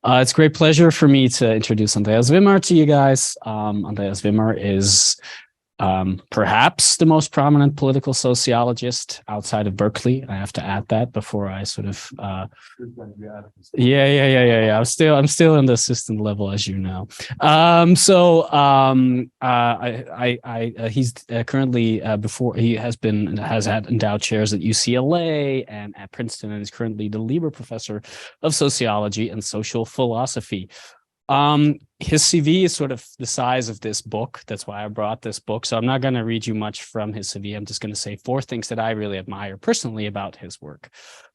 It's a great pleasure for me to introduce Andreas Wimmer to you guys. Andreas Wimmer is perhaps the most prominent political sociologist outside of Berkeley. I have to add that before I sort of yeah. I'm still in the assistant level, as you know. He's currently before he has had endowed chairs at UCLA and at Princeton, and is currently the Lieber Professor of Sociology and Social Philosophy. His CV is sort of the size of this book. That's why I brought this book. So I'm not going to read you much from his CV. I'm just going to say 4 things that I really admire personally about his work.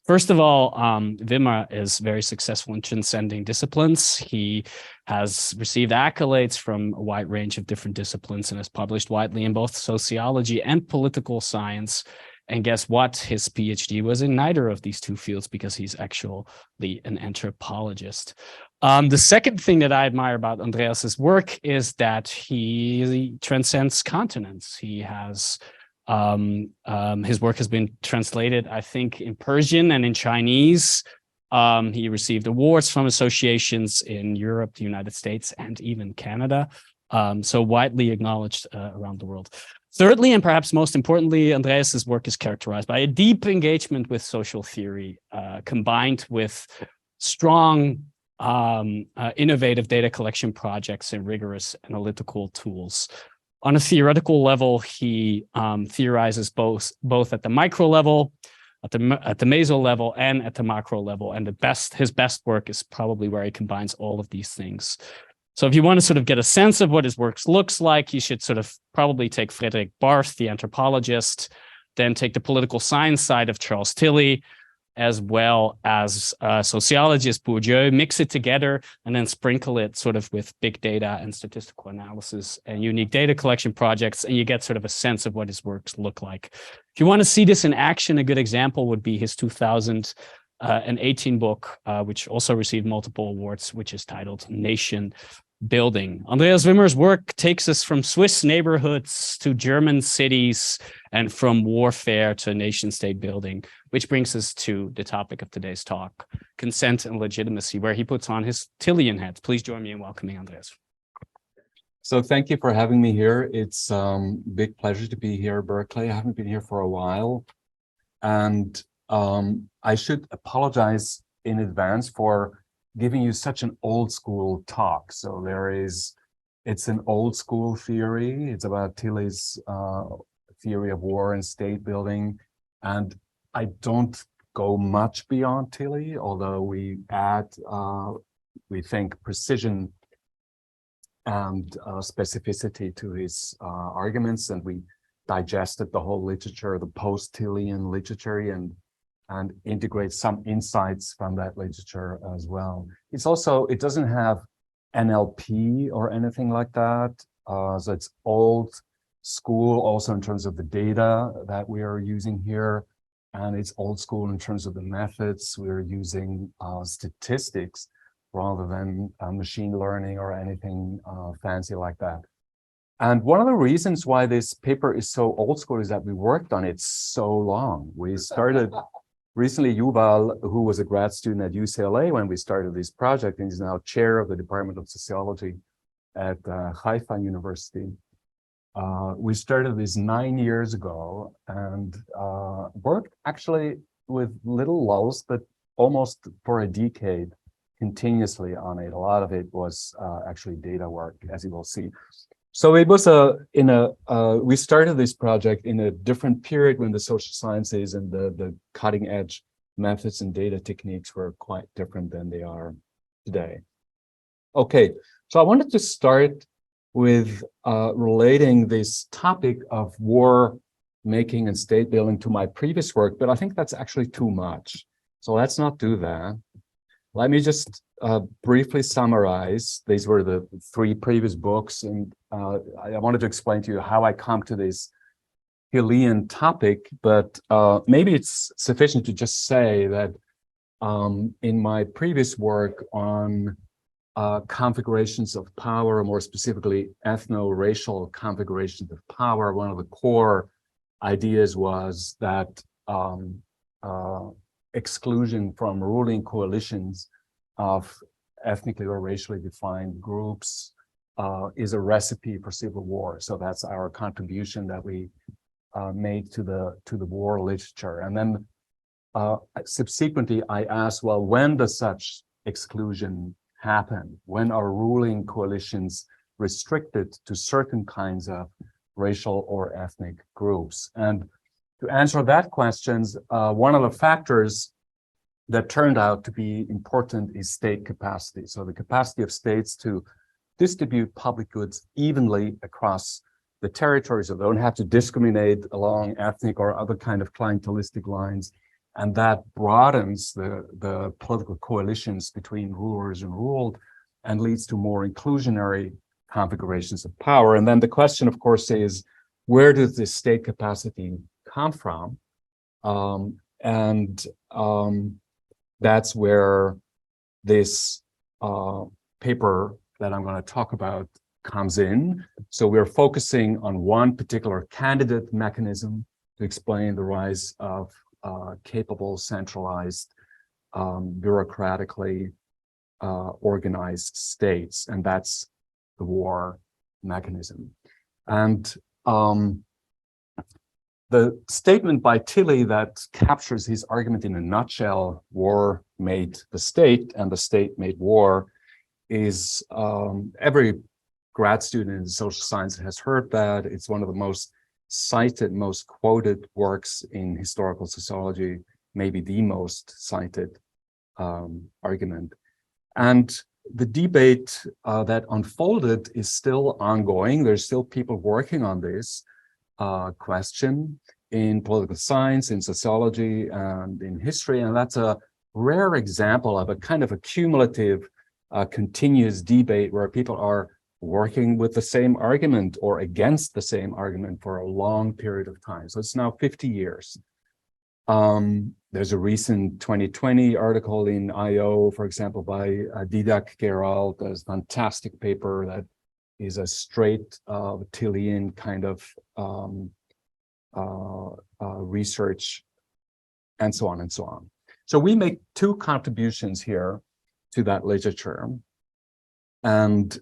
First of all, Wimmer is very successful in transcending disciplines. He has received accolades from a wide range of different disciplines and has published widely in both sociology and political science. And guess what? His PhD was in neither of these two fields because he's actually an anthropologist. The second thing that I admire about Andreas's work is that he transcends continents. He has his work has been translated, I think, in Persian and in Chinese. He received awards from associations in Europe, the United States, and even Canada. So widely acknowledged around the world. Thirdly, and perhaps most importantly, Andreas's work is characterized by a deep engagement with social theory, combined with strong, innovative data collection projects and rigorous analytical tools. On a theoretical level, he theorizes both at the micro level, at the meso level, and at the macro level. And his best work is probably where he combines all of these things. So if you want to sort of get a sense of what his work looks like, you should sort of probably take Frederick Barth, the anthropologist, then take the political science side of Charles Tilly, as well as sociologist Bourdieu, mix it together, and then sprinkle it sort of with big data and statistical analysis and unique data collection projects, and you get sort of a sense of what his works look like. If you want to see this in action, a good example would be his 2018 book, which also received multiple awards, which is titled Nation Building. Andreas Wimmer's work takes us from Swiss neighborhoods to German cities and from warfare to nation-state building, which brings us to the topic of today's talk, consent and legitimacy, where he puts on his Tillian hat. Please join me in welcoming Andreas. So thank you for having me here. It's a big pleasure to be here at Berkeley. I haven't been here for a while. And I should apologize in advance for giving you such an old school talk. So it's an old school theory. It's about Tilly's theory of war and state building. And I don't go much beyond Tilly, although we add, we think, precision and specificity to his arguments. And we digested the whole literature, the post-Tillian literature, and integrate some insights from that literature as well. It doesn't have NLP or anything like that. So it's old school also in terms of the data that we are using here. And it's old school in terms of the methods. We're using statistics rather than machine learning or anything fancy like that. And one of the reasons why this paper is so old school is that we worked on it so long. We started recently, Yuval, who was a grad student at UCLA when we started this project, and is now chair of the Department of Sociology at Haifa University. We started this 9 years ago and worked actually with little lulls, but almost for a decade continuously on it. A lot of it was actually data work, as you will see. So it was we started this project in a different period when the social sciences and the cutting edge methods and data techniques were quite different than they are today. Okay, so I wanted to start with relating this topic of war making and state building to my previous work, but I think that's actually too much. So let's not do that. Let me just briefly summarize. These were the 3 previous books, and I wanted to explain to you how I come to this Hillian topic, but maybe it's sufficient to just say that in my previous work on configurations of power, more specifically ethno-racial configurations of power, one of the core ideas was that exclusion from ruling coalitions of ethnically or racially defined groups is a recipe for civil war. So that's our contribution that we made to the war literature. And then subsequently, I asked, well, when does such exclusion happen? When are ruling coalitions restricted to certain kinds of racial or ethnic groups? And to answer that question, one of the factors that turned out to be important is state capacity. So the capacity of states to distribute public goods evenly across the territory, so they don't have to discriminate along ethnic or other kind of clientelistic lines. And that broadens the political coalitions between rulers and ruled and leads to more inclusionary configurations of power. And then the question, of course, is, where does this state capacity come from? That's where this paper that I'm going to talk about comes in. So we're focusing on one particular candidate mechanism to explain the rise of capable, centralized, bureaucratically organized states, and that's the war mechanism. And the statement by Tilly that captures his argument in a nutshell, war made the state and the state made war, is every grad student in social science has heard that. It's one of the most cited, most quoted works in historical sociology, maybe the most cited argument. And the debate that unfolded is still ongoing. There's still people working on this question in political science, in sociology, and in history. And that's a rare example of a kind of a cumulative, continuous debate where people are working with the same argument or against the same argument for a long period of time. So it's now 50 years. There's a recent 2020 article in IO, for example, by Didac Gerald. There's a fantastic paper that is a straight Tillian kind of research, and so on and so on. So we make two contributions here to that literature. And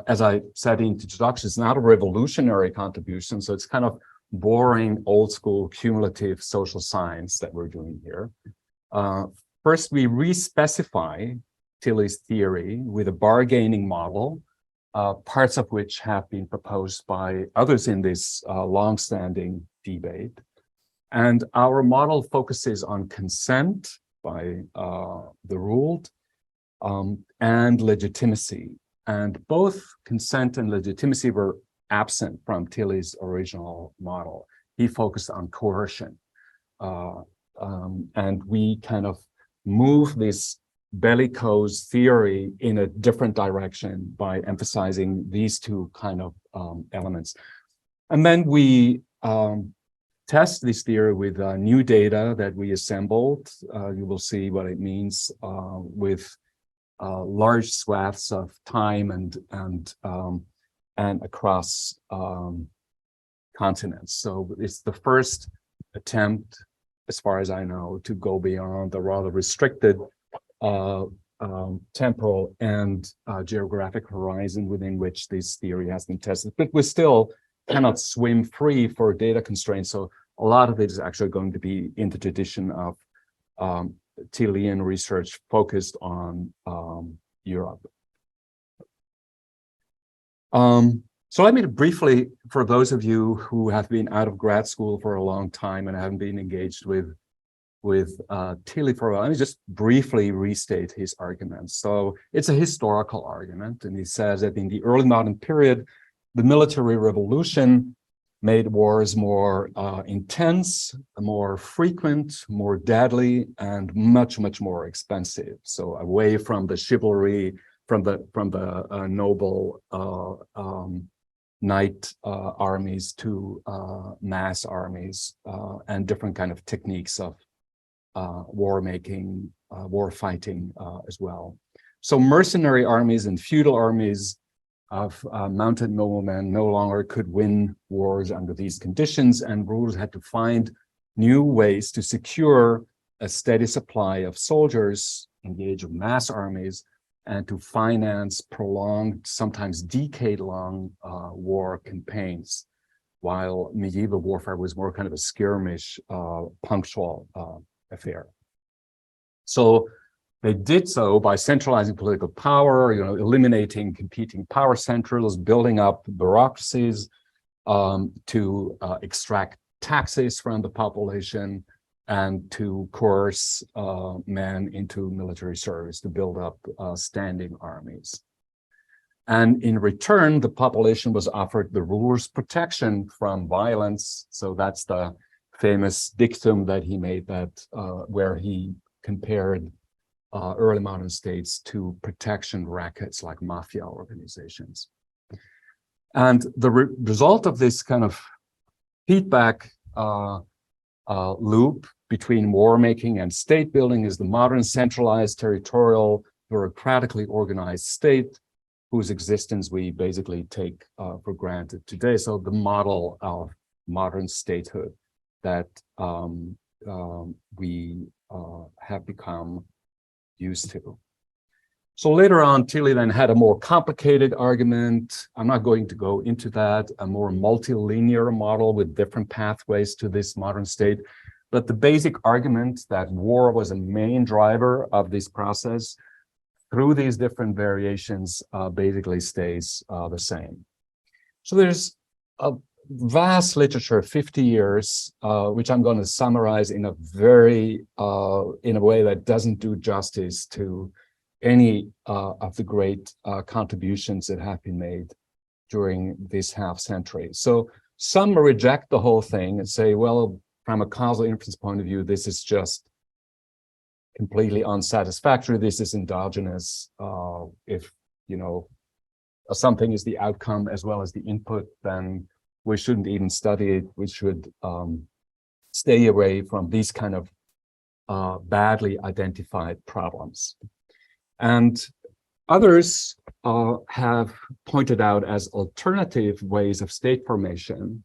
as I said in the introduction, it's not a revolutionary contribution, so it's kind of boring, old school, cumulative social science that we're doing here. First, we re-specify Tilly's theory with a bargaining model, parts of which have been proposed by others in this long-standing debate. And our model focuses on consent by the ruled and legitimacy. And both consent and legitimacy were absent from Tilly's original model. He focused on coercion. And we kind of move this Bellicose theory in a different direction by emphasizing these two kind of elements. And then we test this theory with new data that we assembled. You will see what it means with large swaths of time and across continents. So it's the first attempt, as far as I know, to go beyond the rather restricted temporal and geographic horizon within which this theory has been tested. But we still cannot swim free for data constraints. So a lot of it is actually going to be in the tradition of Tillian research focused on Europe. So let me briefly, for those of you who have been out of grad school for a long time and haven't been engaged with Tilly for a while, let me just briefly restate his arguments. So it's a historical argument, and he says that in the early modern period, the military revolution made wars more intense, more frequent, more deadly, and much, much more expensive. So away from the chivalry, from the noble knight armies to mass armies and different kind of techniques of war making, war fighting as well. So mercenary armies and feudal armies of mounted noblemen no longer could win wars under these conditions, and rulers had to find new ways to secure a steady supply of soldiers in the age of mass armies and to finance prolonged, sometimes decade-long war campaigns, while medieval warfare was more kind of a skirmish, punctual affair. So they did so by centralizing political power, eliminating competing power centers, building up bureaucracies to extract taxes from the population, and to coerce men into military service to build up standing armies. And in return, the population was offered the ruler's protection from violence. So that's the famous dictum that he made, that where he compared early modern states to protection rackets like mafia organizations. And the result of this kind of feedback loop between war making and state building is the modern centralized, territorial, bureaucratically organized state, whose existence we basically take for granted today. So the model of modern statehood that we have become used to. So later on, Tilly then had a more complicated argument. I'm not going to go into that, a more multilinear model with different pathways to this modern state. But the basic argument that war was a main driver of this process through these different variations basically stays the same. So there's a vast literature, 50 years, which I'm going to summarize in a way that doesn't do justice to any of the great contributions that have been made during this half century. So some reject the whole thing and say, well, from a causal inference point of view, this is just completely unsatisfactory. This is endogenous. If something is the outcome as well as the input, then we shouldn't even study it. We should stay away from these kind of badly identified problems. And others have pointed out as alternative ways of state formation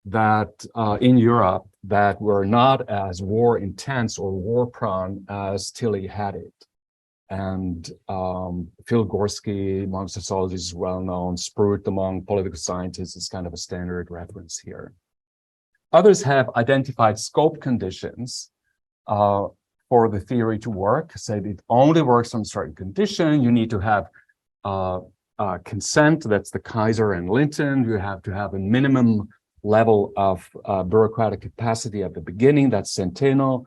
that in Europe that were not as war intense or war prone as Tilly had it. And Phil Gorski among sociologists is well known, Sprout among political scientists is kind of a standard reference here. Others have identified scope conditions for the theory to work, said it only works on certain condition. You need to have consent, that's the Kaiser and Linton. You have to have a minimum level of bureaucratic capacity at the beginning, that's Centeno.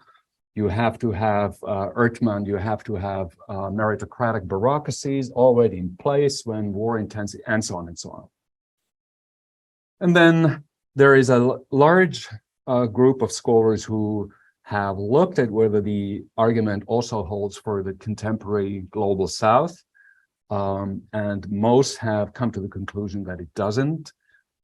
You have to have Ertmann, you have to have meritocratic bureaucracies already in place when war intensity, and so on and so on. And then there is a large group of scholars who have looked at whether the argument also holds for the contemporary global South. And most have come to the conclusion that it doesn't.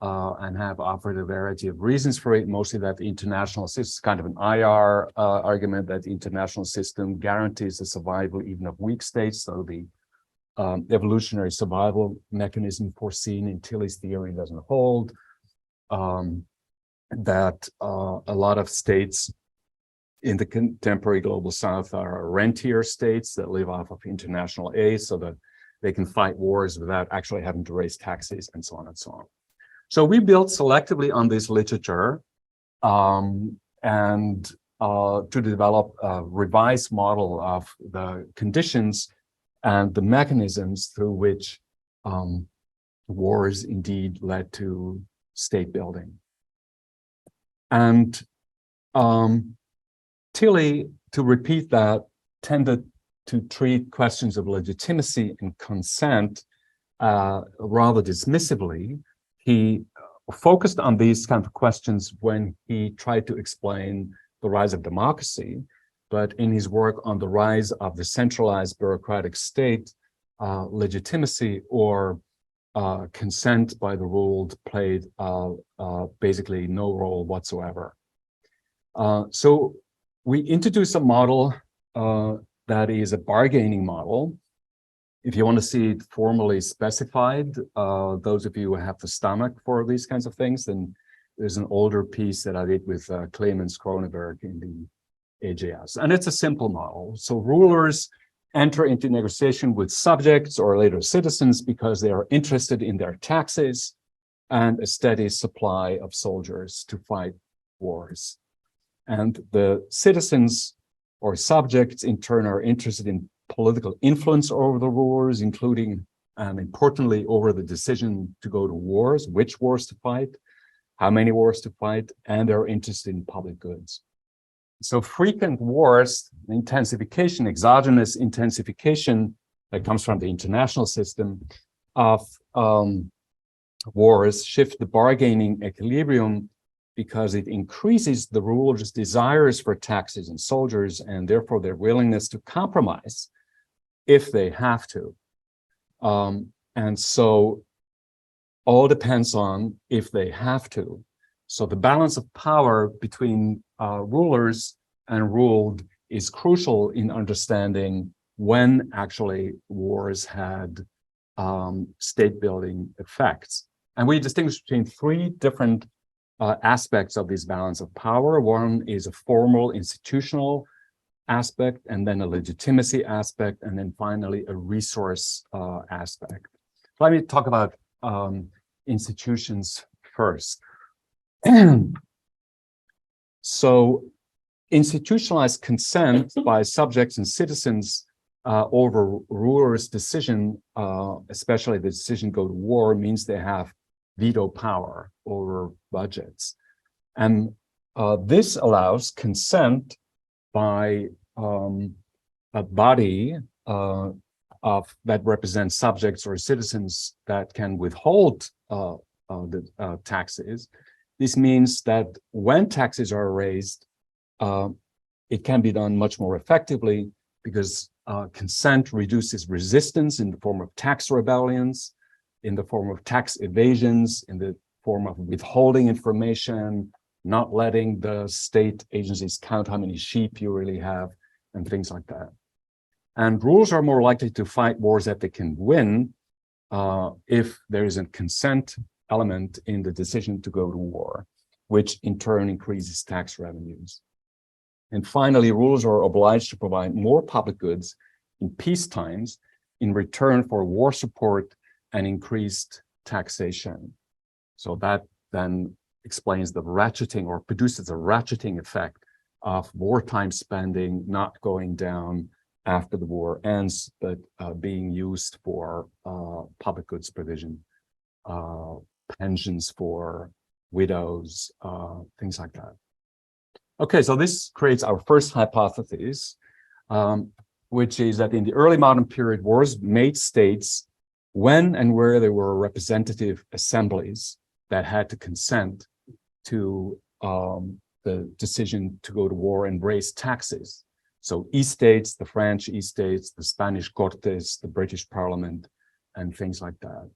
And have offered a variety of reasons for it, mostly that the international system is kind of an IR argument that the international system guarantees the survival even of weak states. So the evolutionary survival mechanism foreseen in Tilly's theory doesn't hold. That a lot of states in the contemporary global South are rentier states that live off of international aid so that they can fight wars without actually having to raise taxes and so on and so on. So we built selectively on this literature and to develop a revised model of the conditions and the mechanisms through which wars indeed led to state building. And Tilly, to repeat that, tended to treat questions of legitimacy and consent rather dismissively. He focused on these kind of questions when he tried to explain the rise of democracy, but in his work on the rise of the centralized bureaucratic state, legitimacy or consent by the ruled played basically no role whatsoever. So we introduced a model that is a bargaining model. If you want to see it formally specified, those of you who have the stomach for these kinds of things, then there's an older piece that I did with Clemens Kronenberg in the AJS. And it's a simple model. So rulers enter into negotiation with subjects or later citizens because they are interested in their taxes and a steady supply of soldiers to fight wars. And the citizens or subjects in turn are interested in political influence over the wars, including and importantly over the decision to go to wars, which wars to fight, how many wars to fight, and they're interested in public goods. So frequent wars, intensification, exogenous intensification that comes from the international system of wars shift the bargaining equilibrium because it increases the rulers' desires for taxes and soldiers and therefore their willingness to compromise if they have to. And so all depends on if they have to. So the balance of power between rulers and ruled is crucial in understanding when actually wars had state-building effects. And we distinguish between three different aspects of this balance of power. One is a formal institutional aspect, and then a legitimacy aspect, and then finally a resource aspect. Let me talk about institutions first. So institutionalized consent by subjects and citizens over rulers' decision, especially the decision to go to war, means they have veto power over budgets. And this allows consent by a body that represents subjects or citizens that can withhold the taxes. This means that when taxes are raised, it can be done much more effectively because consent reduces resistance in the form of tax rebellions, in the form of tax evasions, in the form of withholding information, not letting the state agencies count how many sheep you really have, and things like that. And rulers are more likely to fight wars that they can win if there is a consent element in the decision to go to war, which in turn increases tax revenues. And finally, rulers are obliged to provide more public goods in peace times in return for war support and increased taxation. So that then explains the ratcheting or produces a ratcheting effect of wartime spending not going down after the war ends, but being used for public goods provision, pensions for widows, things like that. Okay, so this creates our first hypothesis, which is that in the early modern period, wars made states when and where there were representative assemblies that had to consent to the decision to go to war and raise taxes. So East states, the French East states, the Spanish Cortes, the British Parliament, and things like that.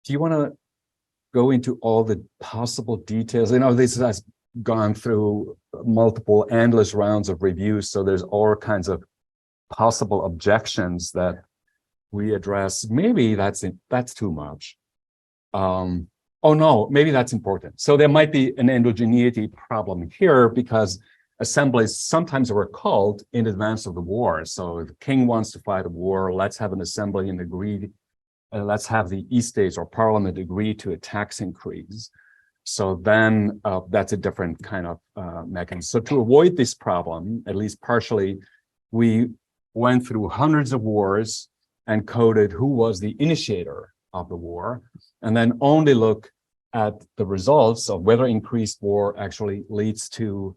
Do you want to go into all the possible details? You know, this has gone through multiple endless rounds of reviews, so there's all kinds of possible objections that we address. Maybe that's too much. Oh no, maybe that's important. So there might be an endogeneity problem here because assemblies sometimes were called in advance of the war. So the king wants to fight a war, let's have an assembly and agree, let's have the East states or parliament agree to a tax increase. So then that's a different kind of mechanism. So to avoid this problem, at least partially, we went through hundreds of wars and coded who was the initiator of the war, and then only look at the results of whether increased war actually leads to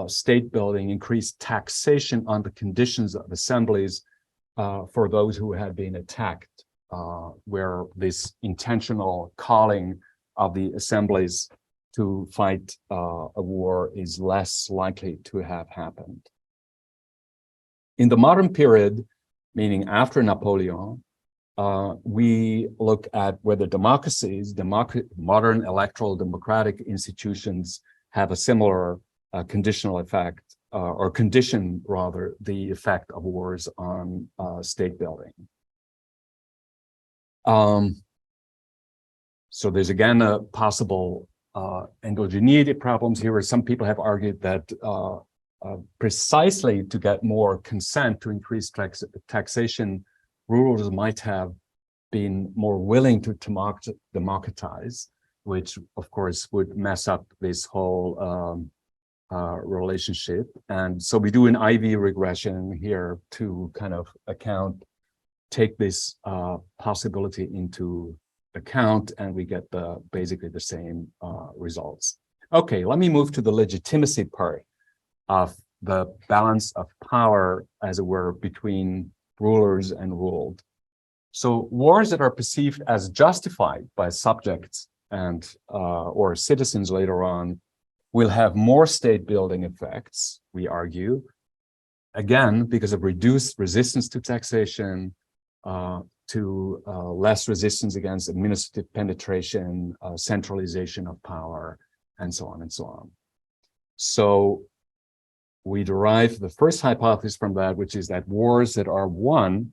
state building, increased taxation on the conditions of assemblies for those who had been attacked, where this intentional calling of the assemblies to fight a war is less likely to have happened. In the modern period, meaning after Napoleon, we look at whether democracies, modern electoral democratic institutions have a similar conditional effect, or condition rather, the effect of wars on state building. So there's again a possible endogeneity problems here, where some people have argued that precisely to get more consent to increase taxation, rulers might have been more willing to democratize, which of course would mess up this whole relationship. And so we do an IV regression here to kind of take this possibility into account, and we get basically the same results. Okay, let me move to the legitimacy part of the balance of power, as it were, between rulers and ruled. So wars that are perceived as justified by subjects and or citizens later on will have more state building effects, we argue, again, because of reduced resistance to taxation, to less resistance against administrative penetration, centralization of power, and so on and so on. So we derive the first hypothesis from that, which is that wars that are won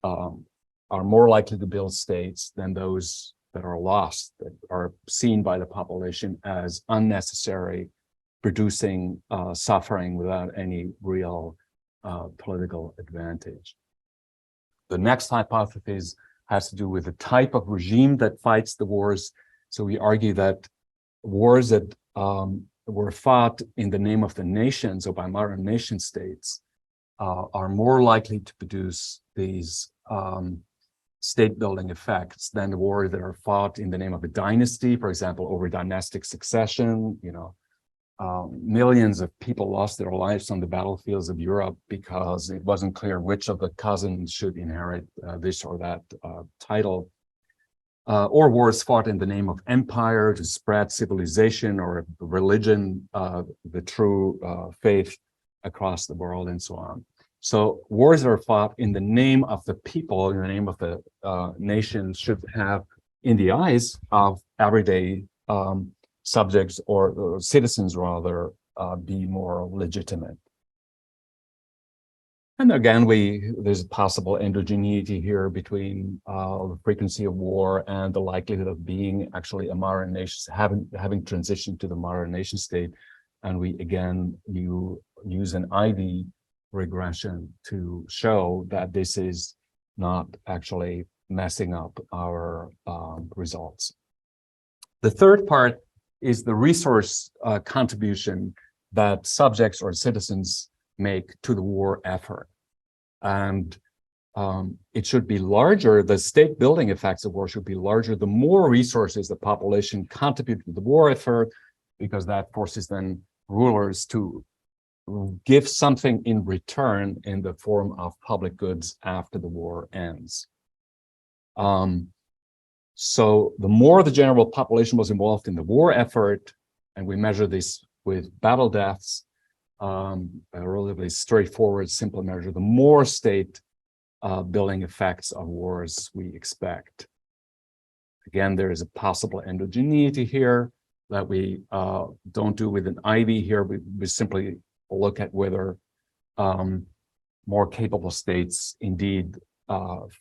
are more likely to build states than those that are lost, that are seen by the population as unnecessary, producing suffering without any real political advantage. The next hypothesis has to do with the type of regime that fights the wars. So we argue that wars that were fought in the name of the nation, so by modern nation states, are more likely to produce these state building effects than the wars that are fought in the name of a dynasty, for example, over dynastic succession. Millions of people lost their lives on the battlefields of Europe because it wasn't clear which of the cousins should inherit this or that title. Or wars fought in the name of empire to spread civilization or religion, the true faith across the world, and so on. So wars that are fought in the name of the people, in the name of the nation, should have, in the eyes of everyday subjects or citizens rather, be more legitimate. And again, there's a possible endogeneity here between the frequency of war and the likelihood of being actually a modern nation, having transitioned to the modern nation state. And we again use an IV regression to show that this is not actually messing up our results. The third part is the resource contribution that subjects or citizens make to the war effort. And it should be larger, the state building effects of war should be larger the more resources the population contribute to the war effort, because that forces then rulers to give something in return in the form of public goods after the war ends. So the more the general population was involved in the war effort, and we measure this with battle deaths, a relatively straightforward, simple measure, the more state building effects of wars we expect. Again, there is a possible endogeneity here that we don't do with an IV here. We simply look at whether more capable states indeed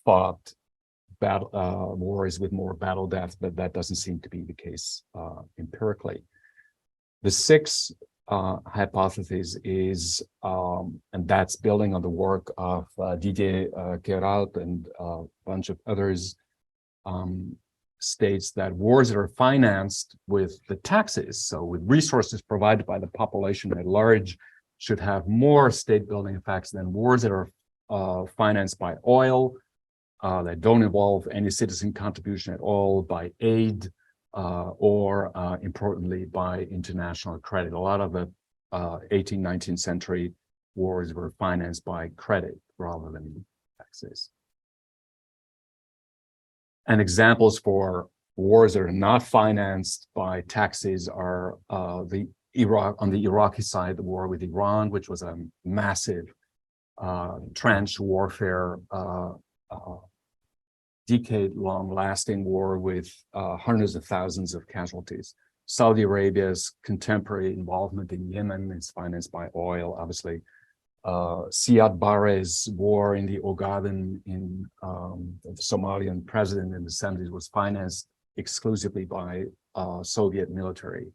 fought wars with more battle deaths, but that doesn't seem to be the case empirically. The sixth hypothesis is, and that's building on the work of Didier Guérault and a bunch of others, states that wars that are financed with the taxes, so with resources provided by the population at large, should have more state building effects than wars that are financed by oil, that don't involve any citizen contribution at all, by aid, or importantly, by international credit. A lot of the 18th, 19th century wars were financed by credit rather than taxes. And examples for wars that are not financed by taxes are on the Iraqi side, the war with Iran, which was a massive trench warfare, decade-long lasting war with hundreds of thousands of casualties. Saudi Arabia's contemporary involvement in Yemen is financed by oil, obviously. Siad Barre's war in the Ogaden in the Somalian president in the 70s was financed exclusively by Soviet military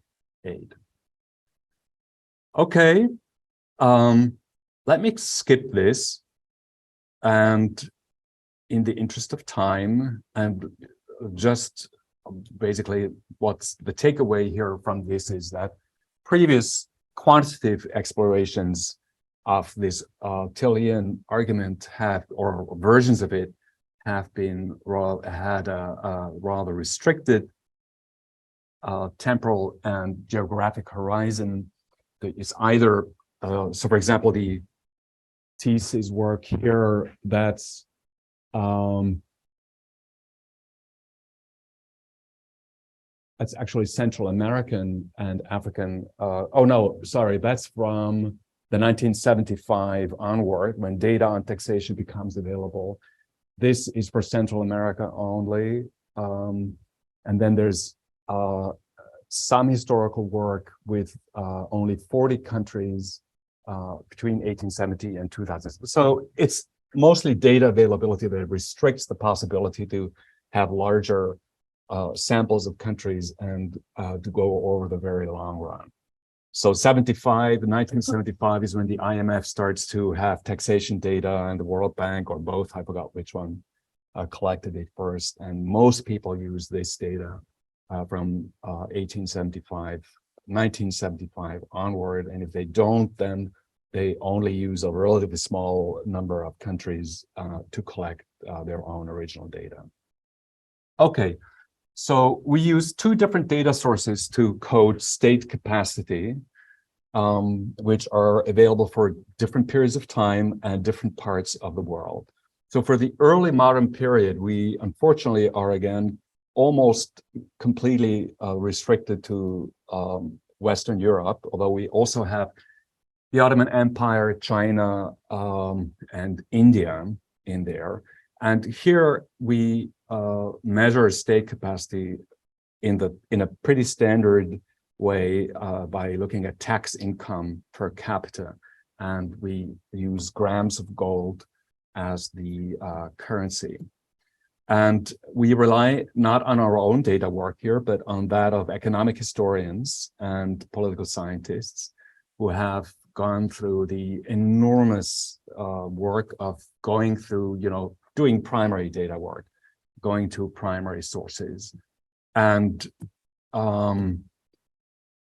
aid. Okay, Let me skip this, and in the interest of time, and just basically what's the takeaway here from this is that previous quantitative explorations of this Tillian argument have, or versions of it, have been had a rather restricted temporal and geographic horizon. It's either, so for example, the thesis work here, that's actually Central American and African. Oh no, sorry, that's from the 1975 onward, when data on taxation becomes available. This is for Central America only. And then there's some historical work with only 40 countries between 1870 and 2000. So it's mostly data availability that restricts the possibility to have larger samples of countries and to go over the very long run. So 1975 is when the IMF starts to have taxation data, and the World Bank, or both, I forgot which one, collected it first. And most people use this data from 1975 onward. And if they don't, then they only use a relatively small number of countries to collect their own original data. Okay. So we use two different data sources to code state capacity, which are available for different periods of time and different parts of the world. So for the early modern period, we unfortunately are again almost completely restricted to Western Europe, although we also have the Ottoman Empire, China, and India in there. And here we measure state capacity in a pretty standard way by looking at tax income per capita. And we use grams of gold as the currency. And we rely not on our own data work here, but on that of economic historians and political scientists who have gone through the enormous work of going through, doing primary data work, going to primary sources. And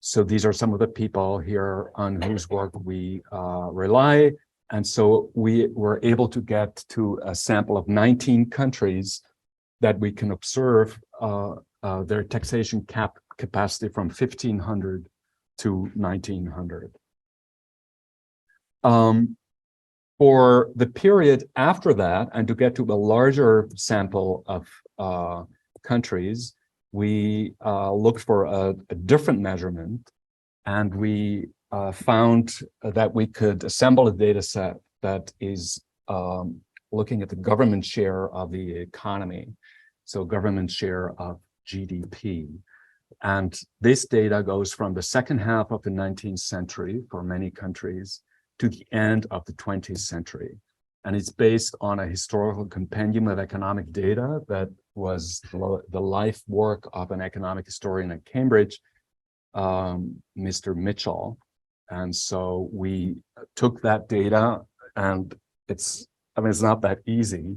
so these are some of the people here on whose work we rely. And so we were able to get to a sample of 19 countries that we can observe their taxation capacity from 1500 to 1900. For the period after that, and to get to a larger sample of countries, we looked for a different measurement, and we found that we could assemble a data set that is looking at the government share of the economy, so government share of GDP. And this data goes from the second half of the 19th century for many countries to the end of the 20th century. And it's based on a historical compendium of economic data that was the life work of an economic historian at Cambridge, Mr. Mitchell. And so we took that data, and it's not that easy.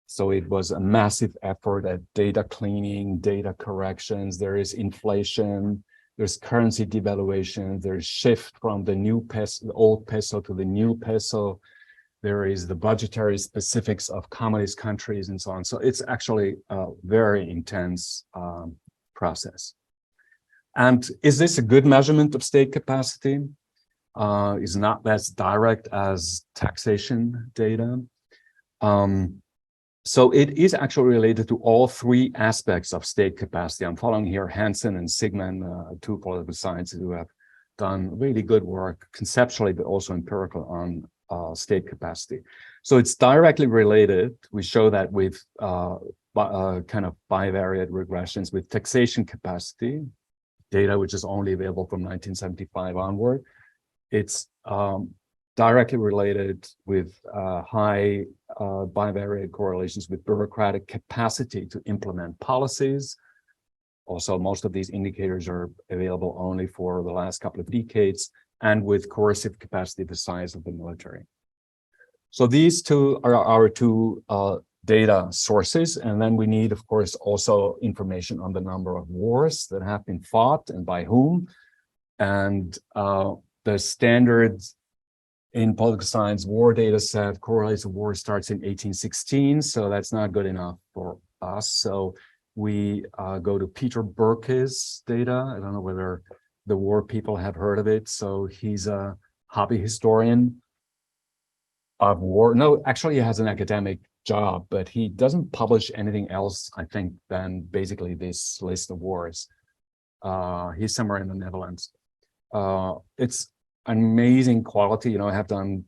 So it was a massive effort at data cleaning, data corrections. There is inflation, there's currency devaluation, there's shift from the old peso to the new peso. There is the budgetary specifics of communist countries and so on. So it's actually a very intense process. And is this a good measurement of state capacity? Is not as direct as taxation data. So it is actually related to all three aspects of state capacity. I'm following here Hansen and Sigman, two political scientists who have done really good work conceptually, but also empirical on state capacity. So it's directly related. We show that with kind of bivariate regressions with taxation capacity, data which is only available from 1975 onward. It's directly related with high bivariate correlations with bureaucratic capacity to implement policies. Also, most of these indicators are available only for the last couple of decades. and with coercive capacity the size of the military. So these two are our two data sources. And then we need, of course, also information on the number of wars that have been fought and by whom. And the standards in political science war data set correlates war starts in 1816. So that's not good enough for us. So we go to Peter Burke's data. I don't know whether the war people have heard of it. So he's a hobby historian of war. No, actually he has an academic job, but he doesn't publish anything else, I think, than basically this list of wars. He's somewhere in the Netherlands. It's amazing quality. You know, I have done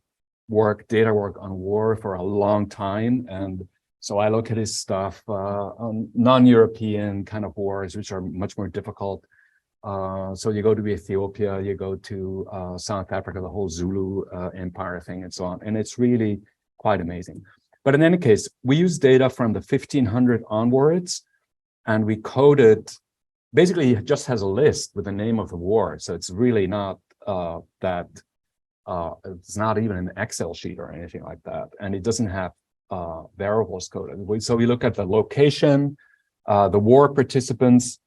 data work on war for a long time. And so I look at his stuff on non-European kind of wars, which are much more difficult. So you go to Ethiopia, you go to South Africa, the whole Zulu empire thing and so on. And it's really quite amazing. But in any case, we use data from the 1500 onwards, and we coded, basically it just has a list with the name of the war. So it's really not it's not even an Excel sheet or anything like that. And it doesn't have variables coded. So we look at the location, the war participants,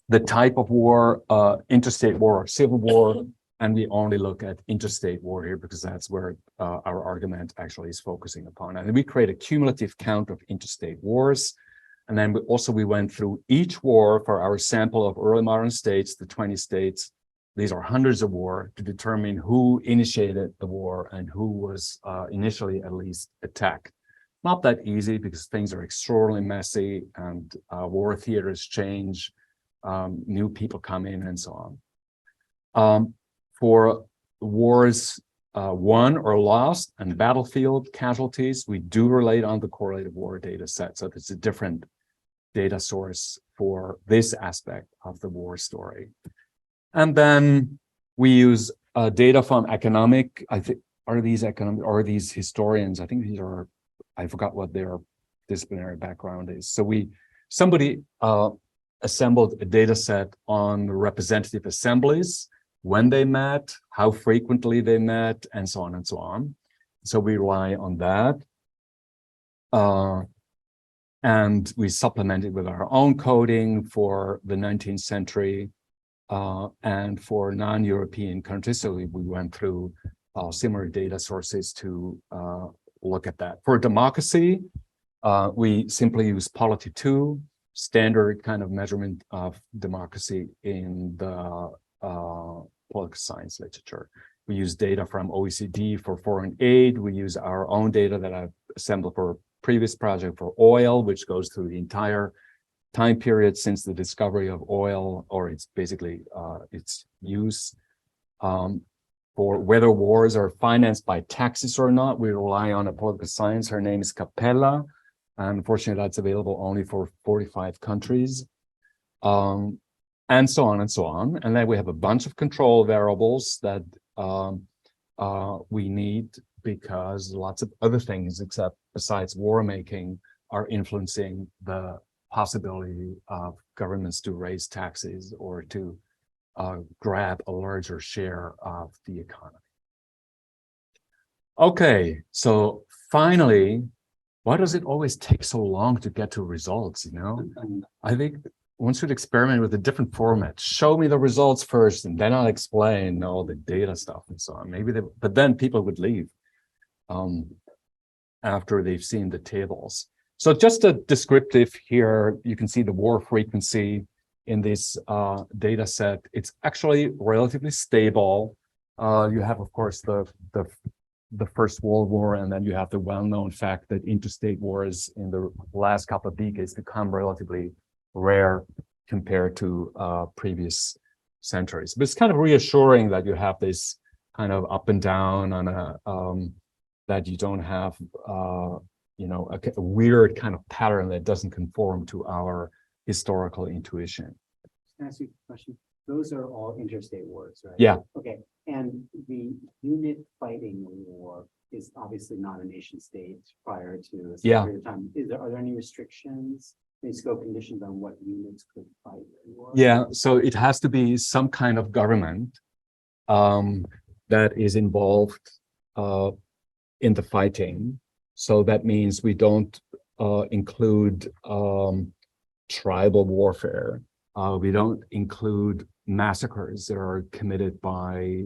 the type of war, interstate war or civil war, and we only look at interstate war here because that's where our argument actually is focusing upon. And we create a cumulative count of interstate wars. And then we went through each war for our sample of early modern states, the 20 states. These are hundreds of war to determine who initiated the war and who was initially at least attacked. Not that easy because things are extraordinarily messy and war theaters change. New people come in and so on. For wars won or lost and battlefield casualties, we do relate on the correlated war data set. So it's a different data source for this aspect of the war story. And then we use data from economic, I think, are these historians? I think these are, I forgot what their disciplinary background is. So somebody assembled a data set on representative assemblies, when they met, how frequently they met, and so on and so on. So we rely on that. And we supplement it with our own coding for the 19th century and for non-European countries. So we went through similar data sources to look at that. For democracy, we simply use Polity2, standard kind of measurement of democracy in the political science literature. We use data from OECD for foreign aid. We use our own data that I've assembled for a previous project for oil, which goes through the entire time period since the discovery of oil, or it's basically its use. For whether wars are financed by taxes or not, we rely on a political science. Her name is Capella. Unfortunately, that's available only for 45 countries, and so on and so on. And then we have a bunch of control variables that we need because lots of other things, except besides war making, are influencing the possibility of governments to raise taxes or to grab a larger share of the economy. Okay, so finally, why does it always take so long to get to results, you know? I think one should experiment with a different format. Show me the results first, and then I'll explain all the data stuff and so on. But then people would leave after they've seen the tables. So just a descriptive here, you can see the war frequency in this data set. It's actually relatively stable. You have, of course, the First World War, and then you have the well-known fact that interstate wars in the last couple of decades become relatively rare compared to previous centuries. But it's kind of reassuring that you have this kind of up and down on that you don't have you know, a weird kind of pattern that doesn't conform to our historical intuition. Can I ask you a question? Those are all interstate wars, right? Yeah. Okay. And the unit fighting war is obviously not a nation state prior to a period of time. Are there any restrictions, any scope conditions on what units could fight in war? Yeah, so it has to be some kind of government. that is involved in the fighting. So that means we don't include tribal warfare. We don't include massacres that are committed by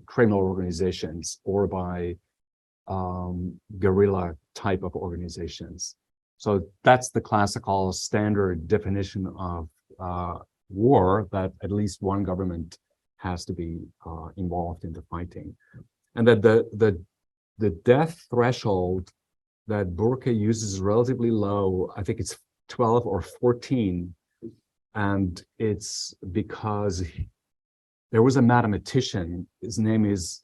criminal organizations or by guerrilla type of organizations. So that's the classical standard definition of war, that at least one government has to be involved in the fighting. And that the death threshold that Burke uses is relatively low. I think it's 12 or 14. And it's because there was a mathematician, his name is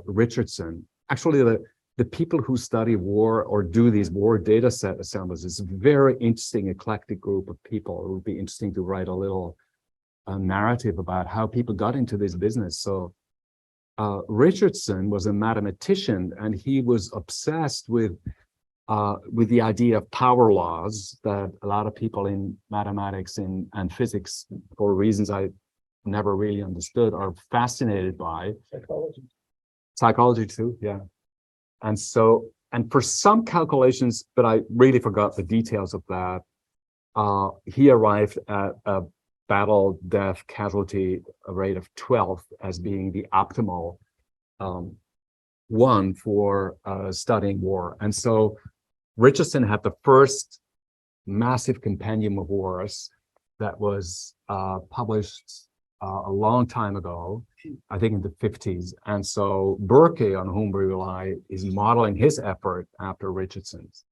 Richardson. Actually, the people who study war or do these war data set assemblies is a very interesting, eclectic group of people. It would be interesting to write a little narrative about how people got into this business. So Richardson was a mathematician, and he was obsessed with the idea of power laws that a lot of people in mathematics and physics, for reasons I never really understood, are fascinated by. Psychology too, yeah. And so, and for some calculations, but I really forgot the details of that, he arrived at a battle death casualty rate of 12 as being the optimal one for studying war. And so Richardson had the first massive compendium of wars that was published a long time ago, I think in the 50s. And so Burke, on whom we rely, is modeling his effort after Richardson's.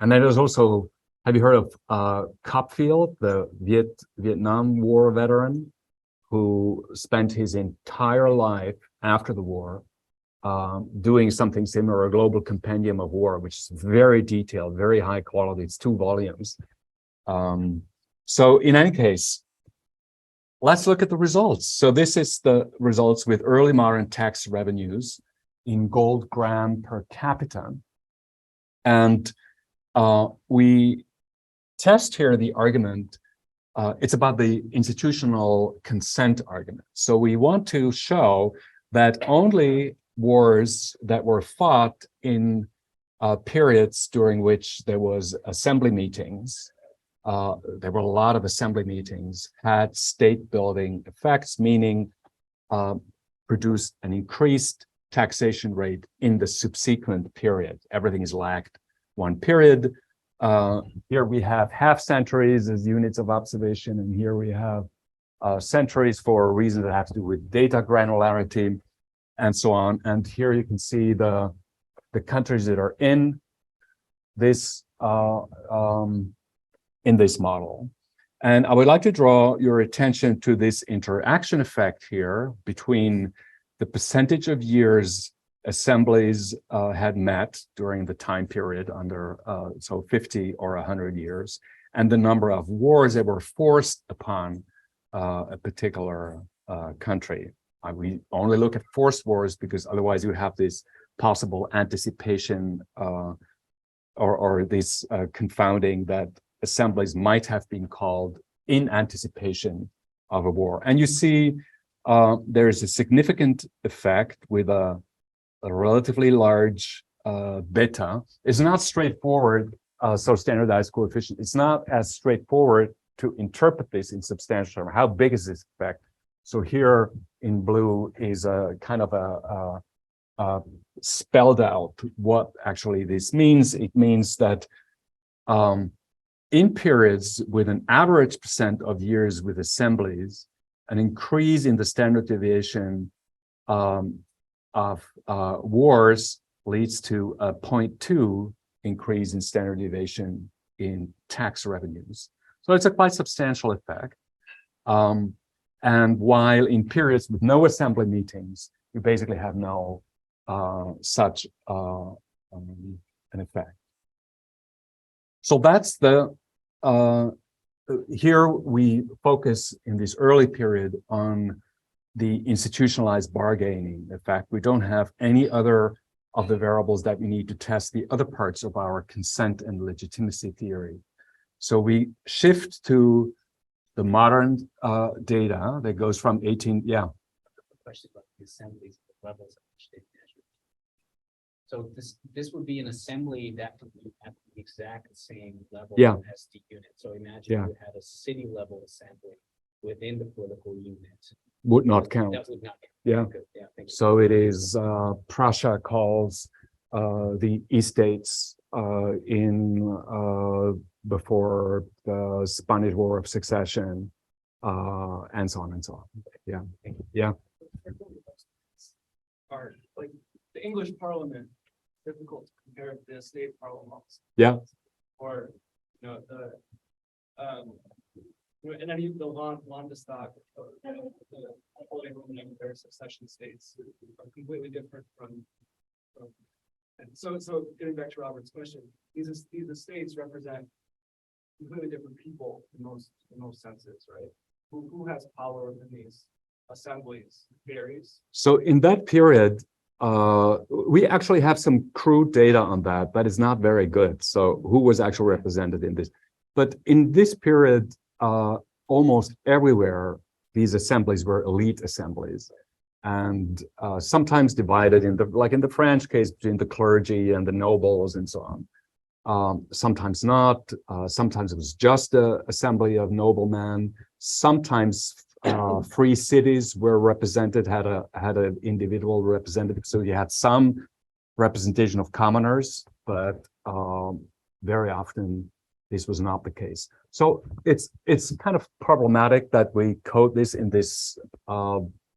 And then there's also, have you heard of Copfield, the Vietnam War veteran, who spent his entire life after the war doing something similar, a global compendium of war, which is very detailed, very high quality. It's 2 volumes. So in any case, let's look at the results. So this is the results with early modern tax revenues in gold gram per capita. And we test here the argument. It's about the institutional consent argument. So we want to show that only wars that were fought in periods during which there was assembly meetings, there were a lot of assembly meetings, had state building effects, meaning produced an increased taxation rate in the subsequent period. Everything is lagged one period. Here we have half centuries as units of observation, and here we have centuries for reasons that have to do with data granularity and so on. And here you can see the countries that are in this model. And I would like to draw your attention to this interaction effect here between the percentage of years assemblies had met during the time period under, so 50 or 100 years, and the number of wars that were forced upon a particular country. We only look at forced wars because otherwise you have this possible anticipation or this confounding that assemblies might have been called in anticipation of a war. And you see there is a significant effect with a relatively large beta. It's not straightforward, so standardized coefficient. It's not as straightforward to interpret this in substantial terms. How big is this effect? So here in blue is a kind of a spelled out what actually this means. It means that in periods with an average percent of years with assemblies, an increase in the standard deviation of wars leads to a 0.2 increase in standard deviation in tax revenues. So it's a quite substantial effect. And while in periods with no assembly meetings, you basically have no such an effect. So that's the, here we focus in this early period on the institutionalized bargaining effect. We don't have any other of the variables that we need to test the other parts of our consent and legitimacy theory. So we shift to the modern data that goes from question about the assemblies, the levels at which they measure. So this would be an assembly that would be at the exact same level as the unit. So imagine you had a city level assembly within the political unit. Would not count. That would not count. Yeah. Good. Yeah. Thank you. So it is Prussia calls the estates before the Spanish War of Succession, and so on and so on. Yeah. Yeah. Are like the English Parliament difficult to compare to the state parliaments? Yeah. Or the and any of the Landestag, the Holy Roman Empire succession states are completely different from and so getting back to Robert's question, these estates represent completely different people in most senses, right? Who has power in these assemblies varies. So in that period, we actually have some crude data on that, but it's not very good. So who was actually represented in this? But in this period, almost everywhere, these assemblies were elite assemblies, and sometimes divided in the French case between the clergy and the nobles and so on. Sometimes not. Sometimes it was just an assembly of noblemen. Sometimes free cities were represented, had an individual representative. So you had some representation of commoners, but very often this was not the case. So it's kind of problematic that we code this in this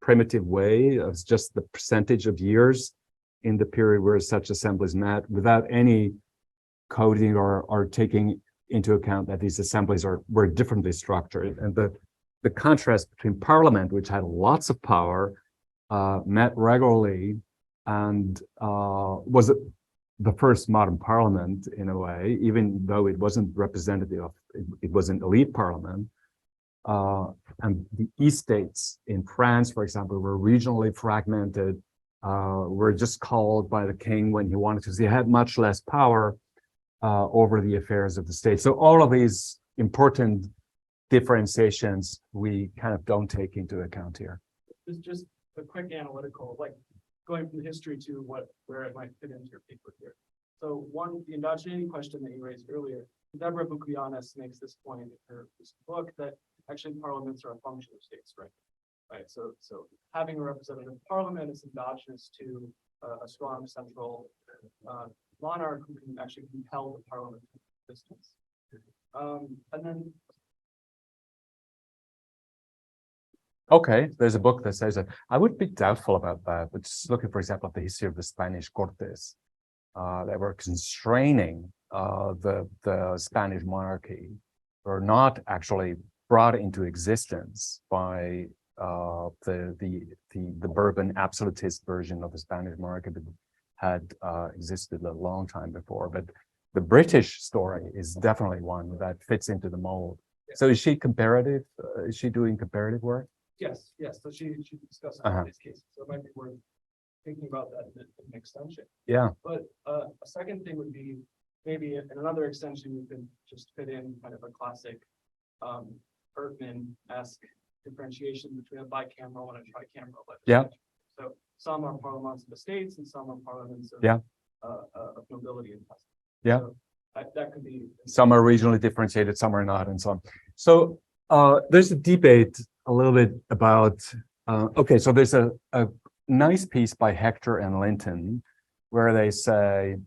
primitive way. It's just the percentage of years in the period where such assemblies met, without any coding or taking into account that these assemblies were differently structured. And the contrast between Parliament, which had lots of power, met regularly, and was the first modern Parliament in a way, even though it wasn't representative of, it was an elite Parliament. And the estates in France, for example, were regionally fragmented, were just called by the king when he wanted to. So he had much less power over the affairs of the state. So all of these important differentiations we kind of don't take into account here. It's just a quick analytical, like going from history to where it might fit into your paper here. So one, the endogeneity question that you raised earlier, Deborah Bukuyanis makes this point in her book that actually parliaments are a function of states, right? Right. So having a representative parliament is endogenous to a strong central monarch who can actually compel the parliament to existence. And then okay, there's a book that says that. I would be doubtful about that, but just looking, for example, at the history of the Spanish Cortes, that were constraining the Spanish monarchy, were not actually brought into existence by the Bourbon absolutist version of the Spanish monarchy that had existed a long time before. But the British story is definitely one that fits into the mold. So is she comparative? Is she doing comparative work? yes. So she discussed all these cases. So it might be worth thinking about that in an extension. Yeah. But a second thing would be maybe in another extension, you could just fit in kind of a classic Erdmann-esque differentiation between a bicameral and a tricameral legislature. Yeah. So some are parliaments of the states and some are parliaments of, of nobility and peasants. Yeah. So that could be. Some are regionally differentiated, some are not, and so on. So there's a debate a little bit about, okay, so there's a nice piece by Hector and Linton where they say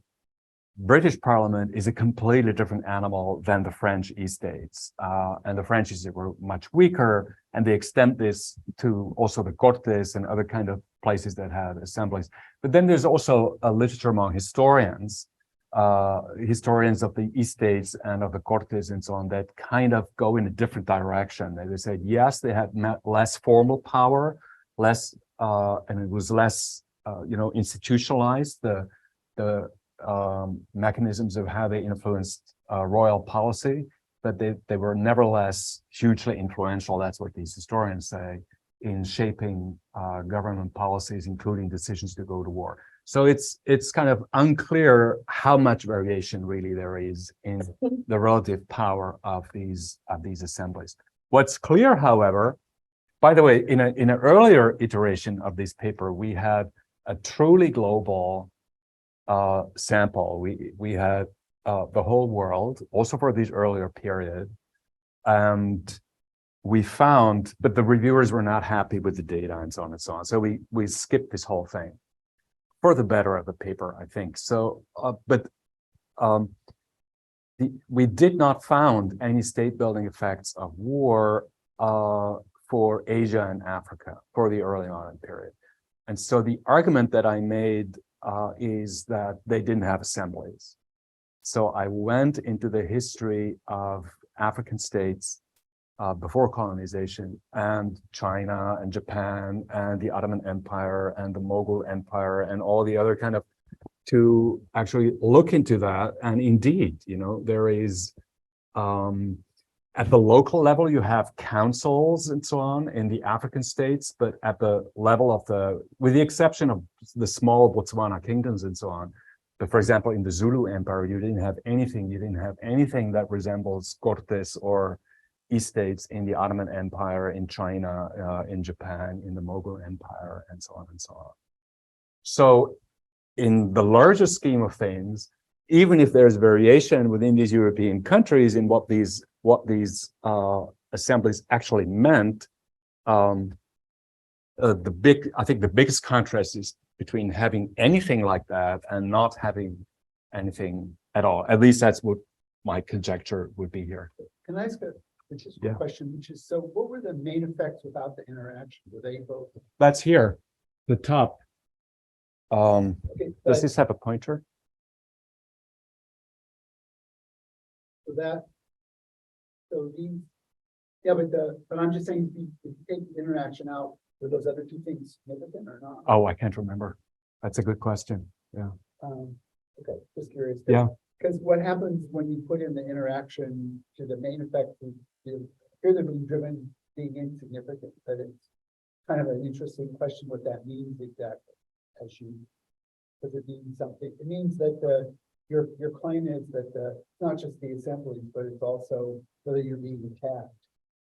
British Parliament is a completely different animal than the French estates. And the French estates were much weaker, and they extend this to also the Cortes and other kind of places that had assemblies. But then there's also a literature among historians of the estates and of the Cortes and so on, that kind of go in a different direction. They said, yes, they had less formal power, less, and it was less, institutionalized, the mechanisms of how they influenced royal policy, but they were nevertheless hugely influential. That's what these historians say, in shaping government policies, including decisions to go to war. So it's kind of unclear how much variation really there is in the relative power of these assemblies. What's clear, however, by the way, in an earlier iteration of this paper, we had a truly global sample. We had the whole world, also for this earlier period, and we found, but the reviewers were not happy with the data and so on and so on. So we skipped this whole thing for the better of the paper, I think. So, we did not found any state building effects of war for Asia and Africa for the early modern period. And so the argument that I made is that they didn't have assemblies. So I went into the history of African states before colonization, and China and Japan and the Ottoman Empire and the Mughal Empire and all the other kind of, to actually look into that. And indeed, you know, there is, at the local level, you have councils and so on in the African states, but at the level of with the exception of the small Botswana kingdoms and so on, but for example, in the Zulu Empire, you didn't have anything that resembles Cortes or estates in the Ottoman Empire, in China, in Japan, in the Mughal Empire, and so on and so on. So in the larger scheme of things, even if there's variation within these European countries in what these assemblies actually meant, I think the biggest contrast is between having anything like that and not having anything at all. At least that's what my conjecture would be here. Can I ask a question, which is, so what were the main effects without the interaction? Were they both? That's here, the top. Okay, Does this have a pointer? So these, yeah, but I'm just saying, if you take the interaction out, were those other two things significant or not? Oh, I can't remember. That's a good question. Yeah. Okay, just curious. Yeah. Because what happens when you put in the interaction to the main effect, appear to be driven being insignificant, but it's kind of an interesting question what that means exactly. Does it mean something? It means that your claim is that it's not just the assemblies, but it's also whether you're being attacked,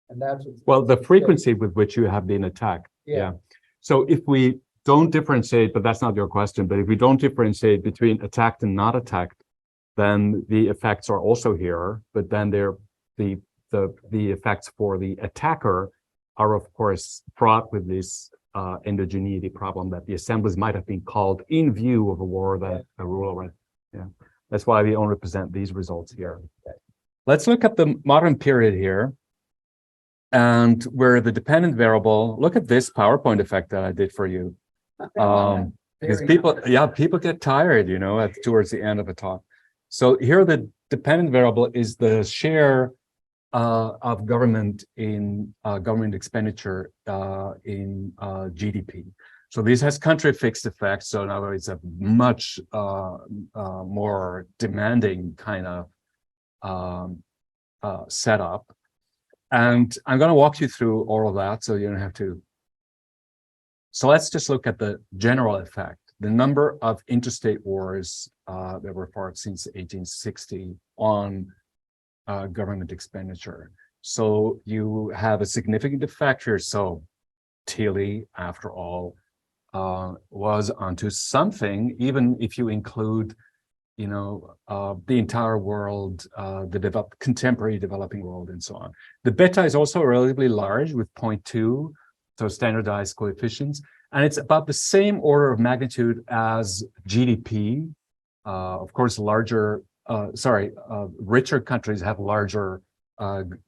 and that's what's well, the frequency with which you have been attacked. Yeah. So if we don't differentiate, but that's not your question, but if we don't differentiate between attacked and not attacked, then the effects are also here, but then the effects for the attacker are of course fraught with this endogeneity problem that the assemblies might have been called in view of a war that a ruler. Yeah, that's why we only present these results here. Let's look at the modern period here, and where the dependent variable. Look at this PowerPoint effect that I did for you, because people get tired, you know, towards the end of a talk. So here the dependent variable is the share of government in government expenditure in GDP. So this has country fixed effects. So in other words, a much more demanding kind of setup. And I'm going to walk you through all of that, so you don't have to. So let's just look at the general effect. The number of interstate wars that were fought since 1860 on government expenditure. So you have a significant effect here. So Tilly, after all, was onto something, even if you include, you know, the entire world, the contemporary developing world, and so on. The beta is also relatively large with 0.2, so standardized coefficients, and it's about the same order of magnitude as GDP. Of course, richer countries have larger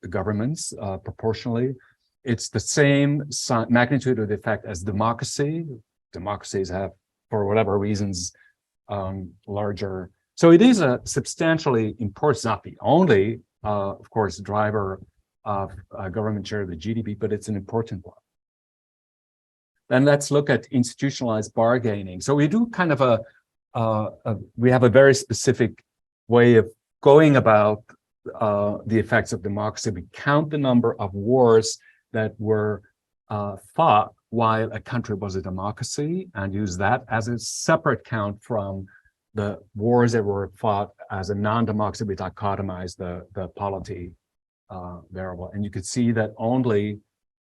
governments proportionally. It's the same magnitude of the effect as democracy. Democracies have, for whatever reasons, larger. So it is a substantially important, it's not the only, of course, driver of government share of the GDP, but it's an important one. Then let's look at institutionalized bargaining. So we do kind of we have a very specific way of going about the effects of democracy. We count the number of wars that were fought while a country was a democracy, and use that as a separate count from the wars that were fought as a non-democracy. We dichotomize the polity variable. And you could see that only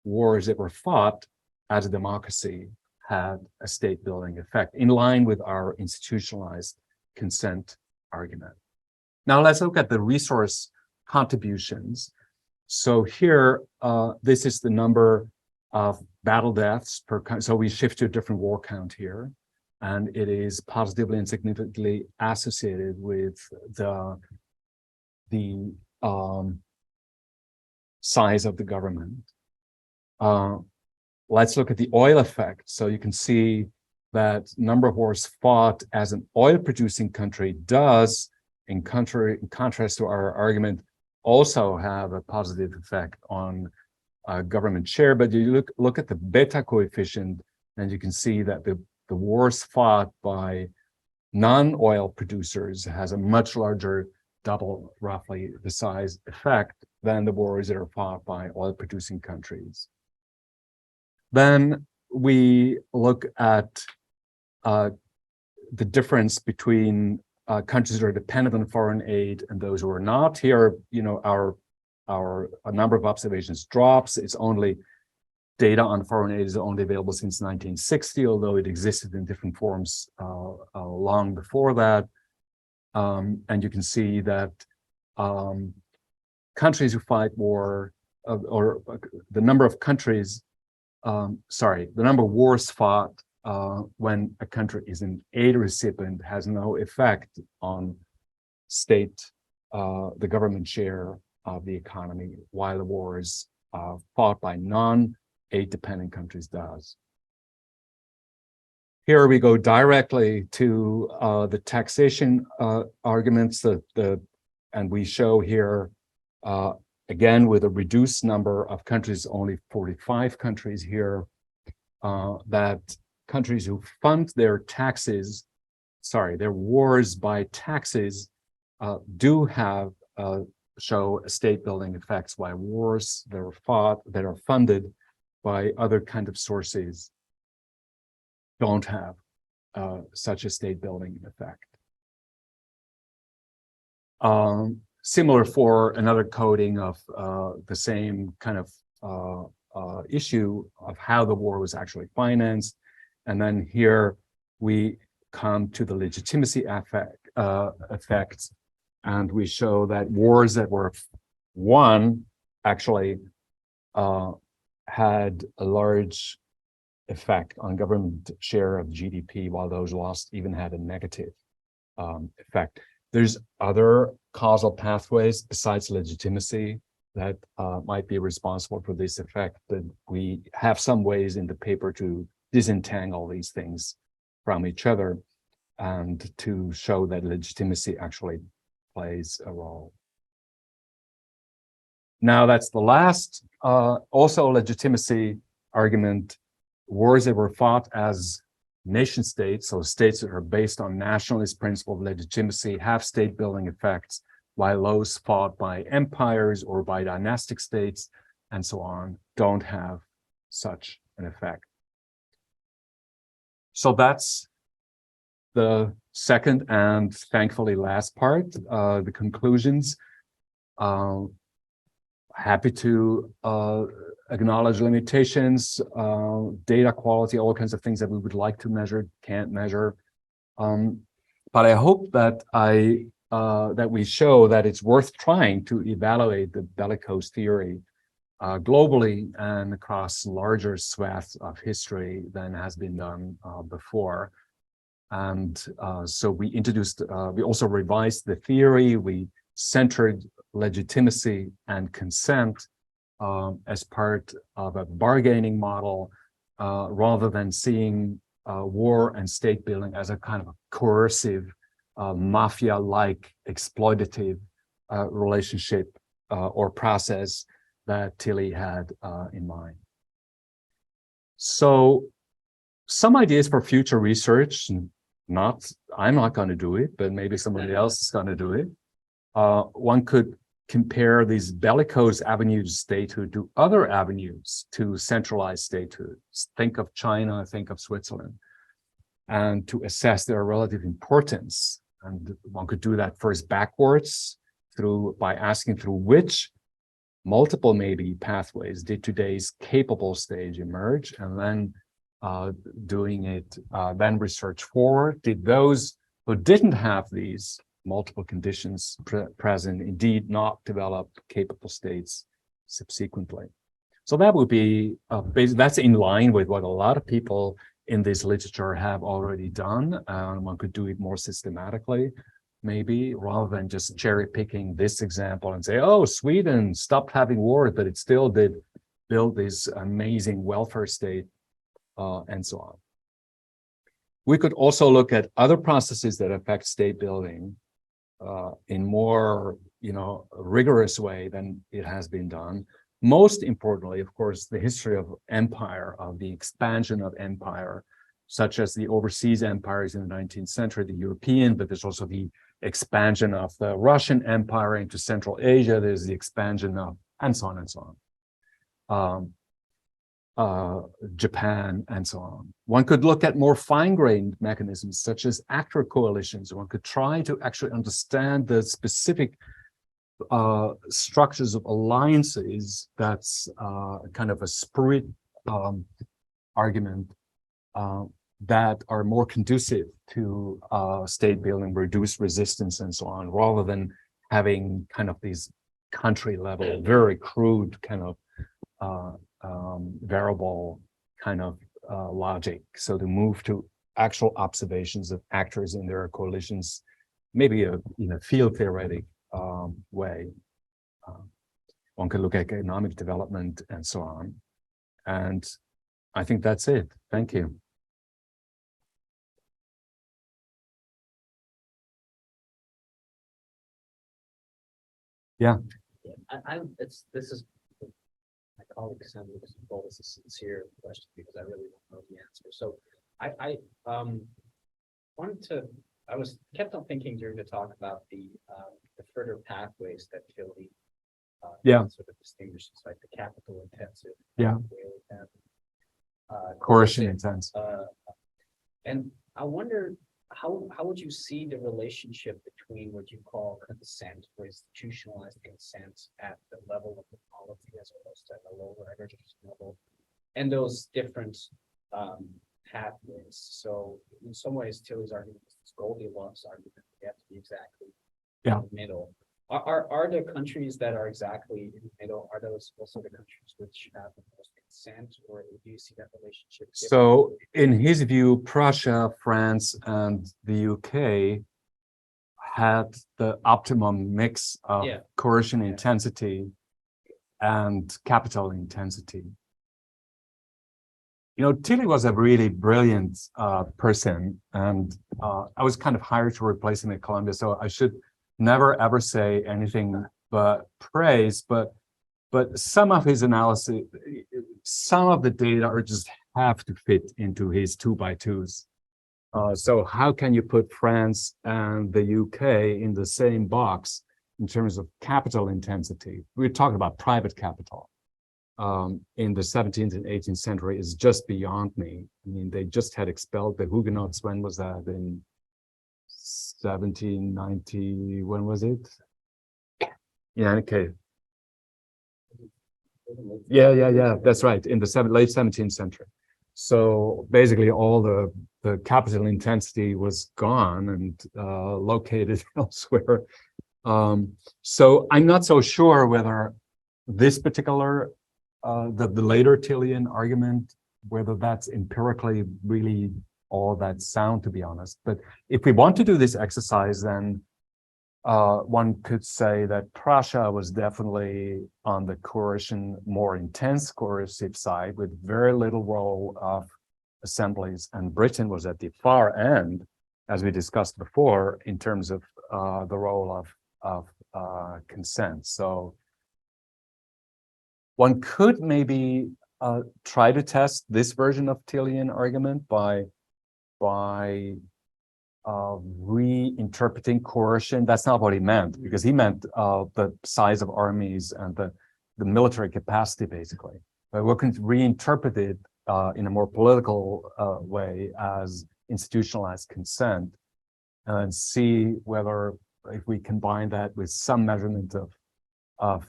wars that were fought as a democracy had a state building effect in line with our institutionalized consent argument. Now let's look at the resource contributions. So here, this is the number of battle deaths per country. So we shift to a different war count here, and it is positively and significantly associated with the size of the government. Let's look at the oil effect. So you can see that number of wars fought as an oil-producing country does, in contrast to our argument, also have a positive effect on government share. But you look at the beta coefficient, and you can see that the wars fought by non-oil producers has a much larger, double roughly the size effect than the wars that are fought by oil-producing countries. Then we look at the difference between countries that are dependent on foreign aid and those who are not. Here, you know, our number of observations drops. It's only data on foreign aid is only available since 1960, although it existed in different forms long before that. And you can see that countries who fight war, or the number of countries, the number of wars fought when a country is an aid recipient has no effect on the government share of the economy, while the wars fought by non-aid dependent countries does. Here we go directly to the taxation arguments, and we show here, again, with a reduced number of countries, only 45 countries here, that countries who fund their wars by taxes do show state building effects, while wars that are fought, that are funded by other kind of sources don't have such a state building effect. Similar for another coding of the same kind of issue of how the war was actually financed. And then here we come to the legitimacy effects, and we show that wars that were won actually had a large effect on government share of GDP, while those lost even had a negative effect. There's other causal pathways besides legitimacy that might be responsible for this effect, but we have some ways in the paper to disentangle these things from each other and to show that legitimacy actually plays a role. Now that's the last, also legitimacy argument. Wars that were fought as nation states, so states that are based on nationalist principle of legitimacy, have state building effects, while those fought by empires or by dynastic states and so on don't have such an effect. So that's the second and thankfully last part, the conclusions. Happy to acknowledge limitations, data quality, all kinds of things that we would like to measure, can't measure. But I hope that that we show that it's worth trying to evaluate the Bellicose theory globally and across larger swaths of history than has been done before. And so we introduced, we also revised the theory. We centered legitimacy and consent as part of a bargaining model, rather than seeing war and state building as a kind of a coercive, mafia-like exploitative relationship or process that Tilly had in mind. So some ideas for future research, I'm not going to do it, but maybe somebody else is going to do it. One could compare these bellicose avenues to statehood to other avenues to centralized statehood. Think of China, think of Switzerland, and to assess their relative importance. And one could do that first backwards by asking through which multiple maybe pathways, did today's capable stage emerge, and then doing it, then research forward, did those who didn't have these multiple conditions present indeed not develop capable states subsequently? So that would be, that's in line with what a lot of people in this literature have already done. One could do it more systematically, maybe, rather than just cherry picking this example and say, oh, Sweden stopped having wars, but it still did build this amazing welfare state, and so on. We could also look at other processes that affect state building in more, rigorous way than it has been done. Most importantly, of course, the history of empire, of the expansion of empire, such as the overseas empires in the 19th century, the European, but there's also the expansion of the Russian Empire into Central Asia. There's the expansion of, and so on and so on. Japan, and so on. One could look at more fine-grained mechanisms, such as actor coalitions. One could try to actually understand the specific structures of alliances. That's kind of a spirit argument that are more conducive to state building, reduce resistance, and so on, rather than having kind of these country level, very crude kind of variable kind of logic. So to move to actual observations of actors in their coalitions, maybe in a field theoretic way. One could look at economic development and so on. And I think that's it. Thank you. Yeah. This is my colleague sent me this is a sincere question because I really don't know the answer. So I kept on thinking during the talk about the further pathways that Tilly sort of distinguishes, like the capital intensive, coercion intense. And I wonder how would you see the relationship between what you call consent or institutionalized consent at the level of the polity as opposed to at the lower aggregation level, and those different pathways? So in some ways, Tilly's argument is this Goldilocks argument. You have to be exactly in the middle. Are there countries that are exactly in the middle? Are those also the countries which have the most consent, or do you see that relationship? So in his view, Prussia, France, and the UK had the optimum mix of coercion intensity and capital intensity. Tilly was a really brilliant person, and I was kind of hired to replace him at Columbia, so I should never ever say anything but praise, but some of his analysis, some of the data are just have to fit into his 2x2s. So how can you put France and the UK in the same box in terms of capital intensity? We're talking about private capital. In the 17th and 18th century is just beyond me. I mean, they just had expelled the Huguenots. When was that? In 1790, when was it? Yeah, okay. Yeah, that's right, in the late 17th century. So basically all the capital intensity was gone and located elsewhere. So I'm not so sure whether this particular, the later Tillian argument, whether that's empirically really all that sound, to be honest. But if we want to do this exercise, then one could say that Prussia was definitely on the coercion, more intense coercive side with very little role of assemblies, and Britain was at the far end, as we discussed before, in terms of the role of consent. So one could maybe try to test this version of Tillian argument by reinterpreting coercion. That's not what he meant, because he meant the size of armies and the military capacity, basically. But we can reinterpret it in a more political way as institutionalized consent, and see whether, if we combine that with some measurement of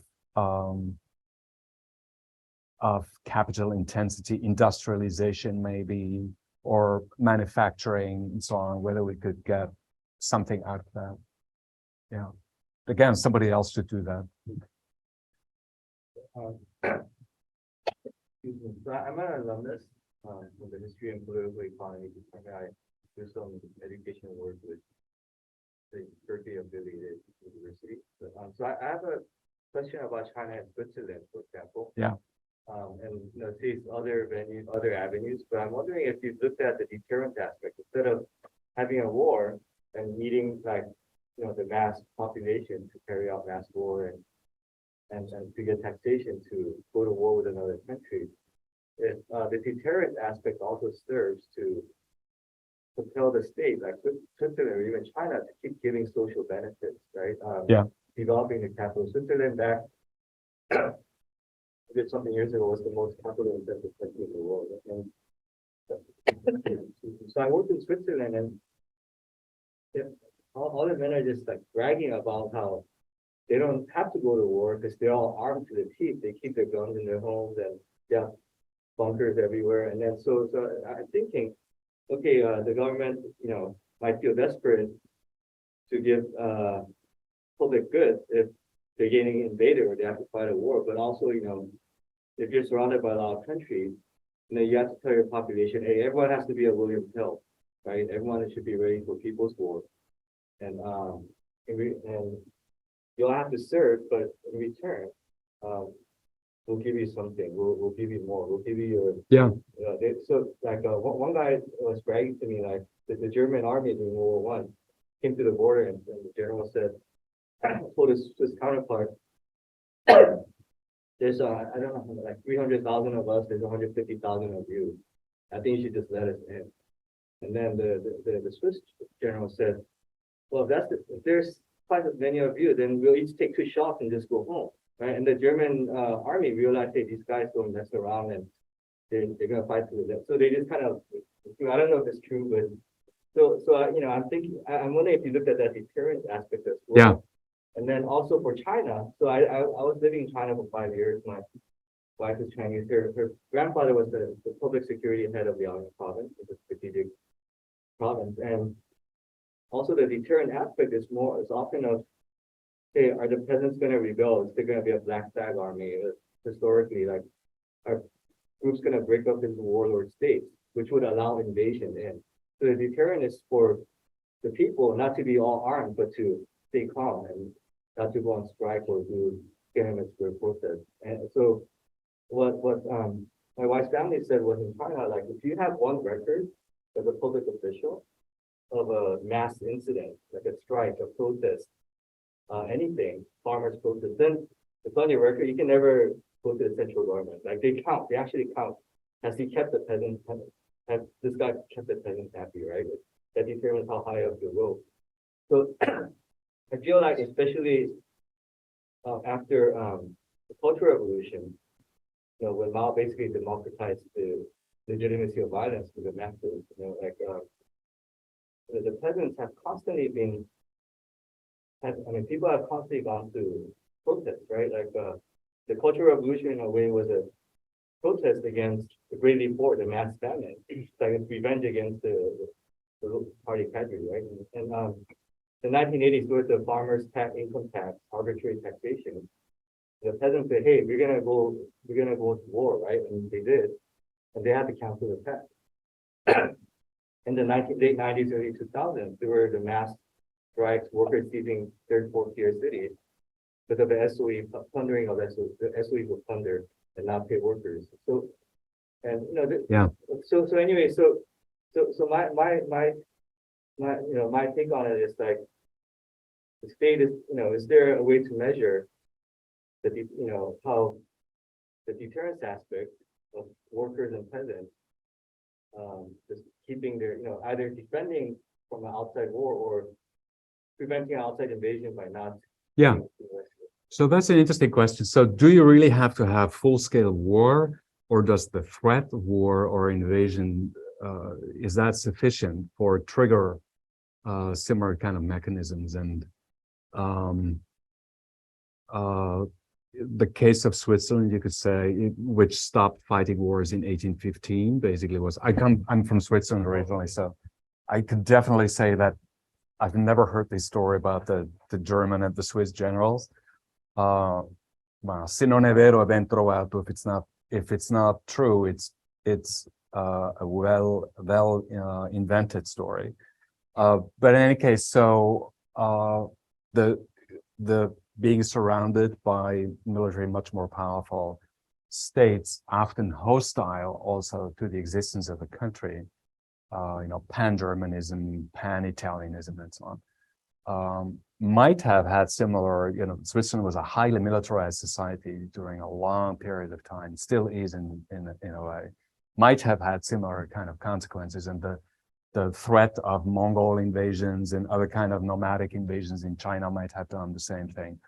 of capital intensity, industrialization maybe, or manufacturing and so on, whether we could get something out of that. Yeah. Again, somebody else should do that. So I'm an alumnus from the history and political economy department. I do some education work with the Berkeley affiliated university. So I have a question about China and Switzerland, for example. Yeah. And sees other venues, other avenues, but I'm wondering if you looked at the deterrent aspect instead of having a war and needing the mass population to carry out mass war and to get taxation to go to war with another country. If the deterrent aspect also serves to propel the state, like Switzerland or even China, to keep giving social benefits, right? Developing the capital. Switzerland back did something years ago was the most capital intensive country in the world. And so I worked in Switzerland, and all the men are just bragging about how they don't have to go to war because they're all armed to the teeth. They keep their guns in their homes and bunkers everywhere. And then so I'm thinking, okay, the government, might feel desperate to give public goods if they're getting invaded or they have to fight a war. But also, if you're surrounded by a lot of countries, you have to tell your population, hey, everyone has to be a William Tell, right? Everyone should be ready for People's War. And you'll have to serve, but in return, we'll give you something. We'll give you more. We'll give you your one guy was bragging to me the German army during World War I came to the border and the general said, told his counterpart, there's I don't know 300,000 of us. There's 150,000 of you. I think you should just let us in. And then the Swiss general said, well, if there's quite as many of you, then we'll each take 2 shots and just go home, right? And the German army realized, hey, these guys don't mess around and they're gonna fight to the death. So they just kind of, I don't know if it's true, but I'm thinking, I'm wondering if you looked at that deterrent aspect as well. Yeah. And then also for China, so I was living in China for 5 years. My wife is Chinese. Her grandfather was the public security head of the Liaoning province, it's a strategic province, and also the deterrent aspect is often of, hey, are the peasants going to rebel? Is there going to be a black flag army? Historically, are groups going to break up into warlord states, which would allow invasion in? So the deterrent is for the people not to be all armed, but to stay calm and not to go on strike or do experiments for protest. And so what my wife's family said was in China, if you have one record as a public official of a mass incident, like a strike, a protest, anything, farmers protest, then it's on your record. You can never go to the central government. They actually count. Has he kept the peasants? Has this guy kept the peasants happy, right? That determines how high up you go. So I feel like, especially after the Cultural Revolution, when Mao basically democratized the legitimacy of violence to the masses, the peasants have constantly people have constantly gone to protest, right? The Cultural Revolution in a way was a protest against the Great Report, the mass famine. It's like a revenge against the party cadre, right? And the 1980s with the farmers' income tax, arbitrary taxation. The peasants said, hey, we're gonna go to war, right? And they did, and they had to cancel the tax. In the late 90s, early 2000s, there were the mass strikes, workers seizing third, fourth tier cities because of the SOE plundering of SOE. The SOE will plunder and not pay workers. So, and So anyway, so my take on it is the state is there a way to measure how the deterrence aspect of workers and peasants just keeping their, either defending from an outside war or preventing outside invasion by not. Yeah. So that's an interesting question. So do you really have to have full-scale war, or does the threat of war or invasion, is that sufficient for trigger similar kind of mechanisms? And the case of Switzerland, you could say, which stopped fighting wars in 1815, basically I'm from Switzerland originally, so I could definitely say that I've never heard this story about the German and the Swiss generals. Ma se non è vero, è ben trovato. If it's not true, it's a well invented story. But in any case, so the being surrounded by military much more powerful states, often hostile also to the existence of the country, pan-Germanism, pan-Italianism, and so on, might have had similar, Switzerland was a highly militarized society during a long period of time, still is in a way, might have had similar kind of consequences, and the threat of Mongol invasions and other kind of nomadic invasions in China might have done the same thing.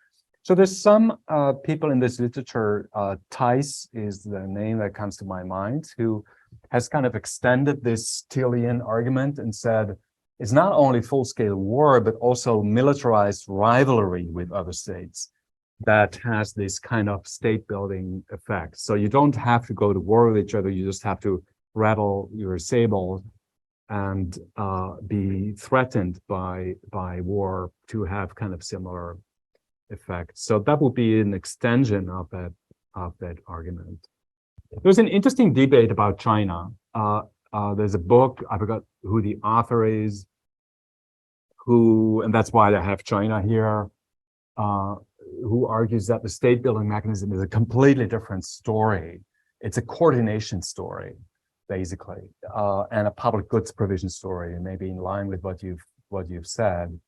So there's some people in this literature, Tice is the name that comes to my mind, who has kind of extended this Tillian argument and said, it's not only full-scale war, but also militarized rivalry with other states that has this kind of state-building effect. So you don't have to go to war with each other, you just have to rattle your sables and be threatened by war to have kind of similar effects. So that would be an extension of that argument. There's an interesting debate about China. There's a book, I forgot who the author is, and that's why I have China here, who argues that the state building mechanism is a completely different story. It's a coordination story, basically, and a public goods provision story, and maybe in line with what you've said.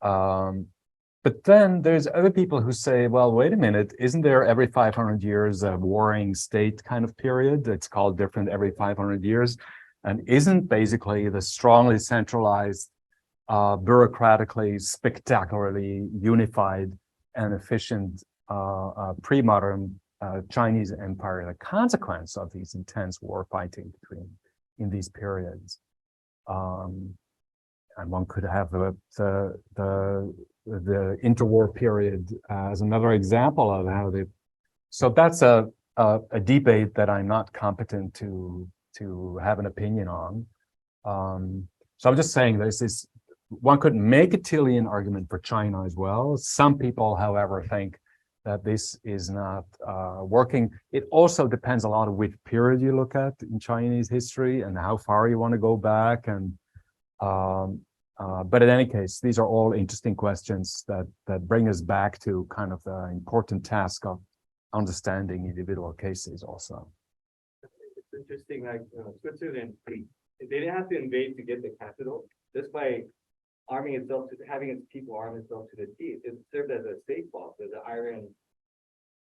But then there's other people who say, well, wait a minute, isn't there every 500 years a warring state kind of period? It's called different every 500 years. And isn't basically the strongly centralized, bureaucratically, spectacularly unified and efficient pre-modern Chinese empire the consequence of these intense war fighting in these periods? And one could have the interwar period as another example of how so that's a debate that I'm not competent to have an opinion on. So I'm just saying one could make a Tillian argument for China as well. Some people, however, think that this is not working. It also depends a lot of which period you look at in Chinese history and how far you want to go back. And but in any case, these are all interesting questions that bring us back to kind of the important task of understanding individual cases also. It's interesting, like Switzerland, they didn't have to invade to get the capital. Just by arming itself, having its people arm itself to the teeth, it served as a safe box, as an iron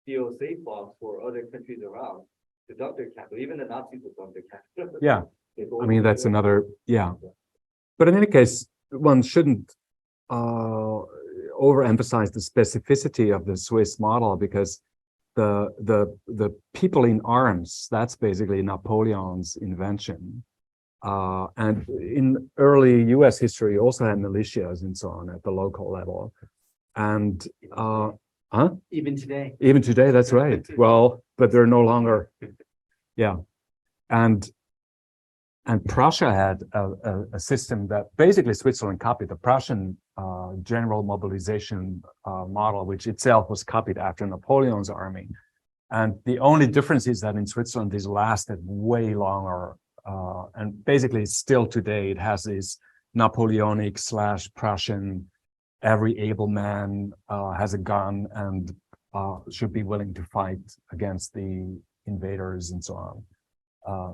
steel safe box for other countries around to dump their capital. Even the Nazis would dump their capital. Yeah, I mean, that's another, yeah. But in any case, one shouldn't overemphasize the specificity of the Swiss model, because the people in arms, that's basically Napoleon's invention. And in early US history, you also had militias and so on at the local level. And Even today. Even today, that's right. Well, but they're no longer, yeah. And Prussia had a system that basically Switzerland copied, the Prussian general mobilization model, which itself was copied after Napoleon's army. And the only difference is that in Switzerland, this lasted way longer. And basically still today, it has this Napoleonic / Prussian, every able man has a gun and should be willing to fight against the invaders and so on.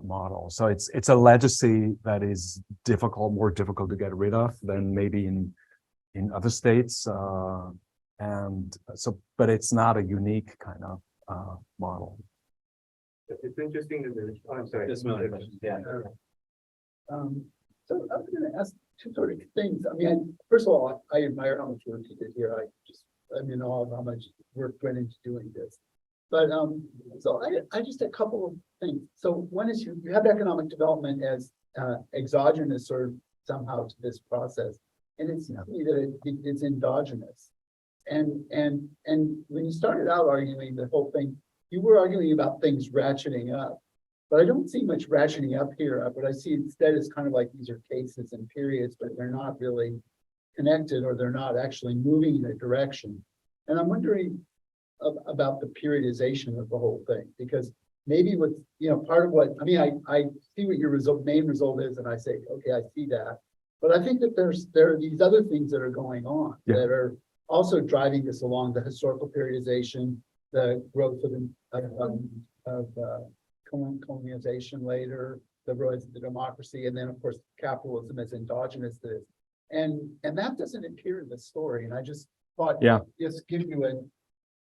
Model. So it's a legacy that is more difficult to get rid of than maybe in other states. And so, but it's not a unique kind of model. It's interesting that I'm sorry. Yeah. So I was going to ask two sort of things. I mean, first of all, I admire how much work you did here. I'm in awe of how much work went into doing this. But so I just a couple of things. So one is you have economic development as exogenous or somehow to this process, and it's to me that it's endogenous. And when you started out arguing the whole thing, you were arguing about things ratcheting up. But I don't see much ratcheting up here. But I see instead it's kind of like these are cases and periods, but they're not really connected, or they're not actually moving in a direction. And I'm wondering about the periodization of the whole thing, because maybe what, part of what, I mean, I see what your main result is, and I say, okay, I see that. But I think that there are these other things that are going on that are also driving this along: the historical periodization, the growth of colonization later, the rise of the democracy, and then of course capitalism as endogenous to this. And that doesn't appear in the story. And I just thought, just give you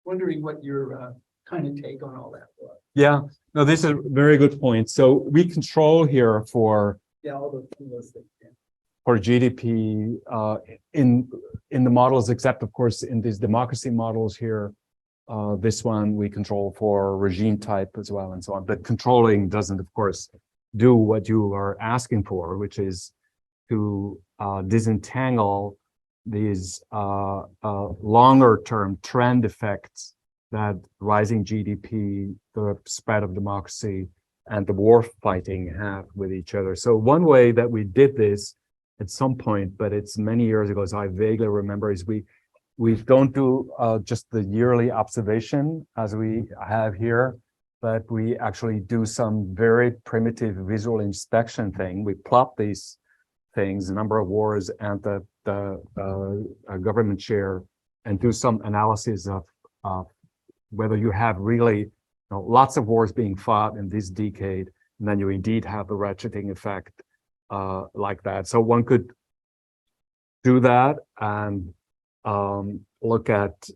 wondering what your kind of take on all that was. Yeah, no, this is a very good point. So we control here for all those things. For GDP in the models, except of course in these democracy models here, this one we control for regime type as well and so on. But controlling doesn't, of course, do what you are asking for, which is to disentangle these longer term trend effects that rising GDP, the spread of democracy, and the war fighting have with each other. So one way that we did this at some point, but it's many years ago, so I vaguely remember, is we don't do just the yearly observation as we have here, but we actually do some very primitive visual inspection thing. We plot these things, the number of wars and the government share, and do some analysis of whether you have really lots of wars being fought in this decade, and then you indeed have the ratcheting effect like that. So one could do that and look at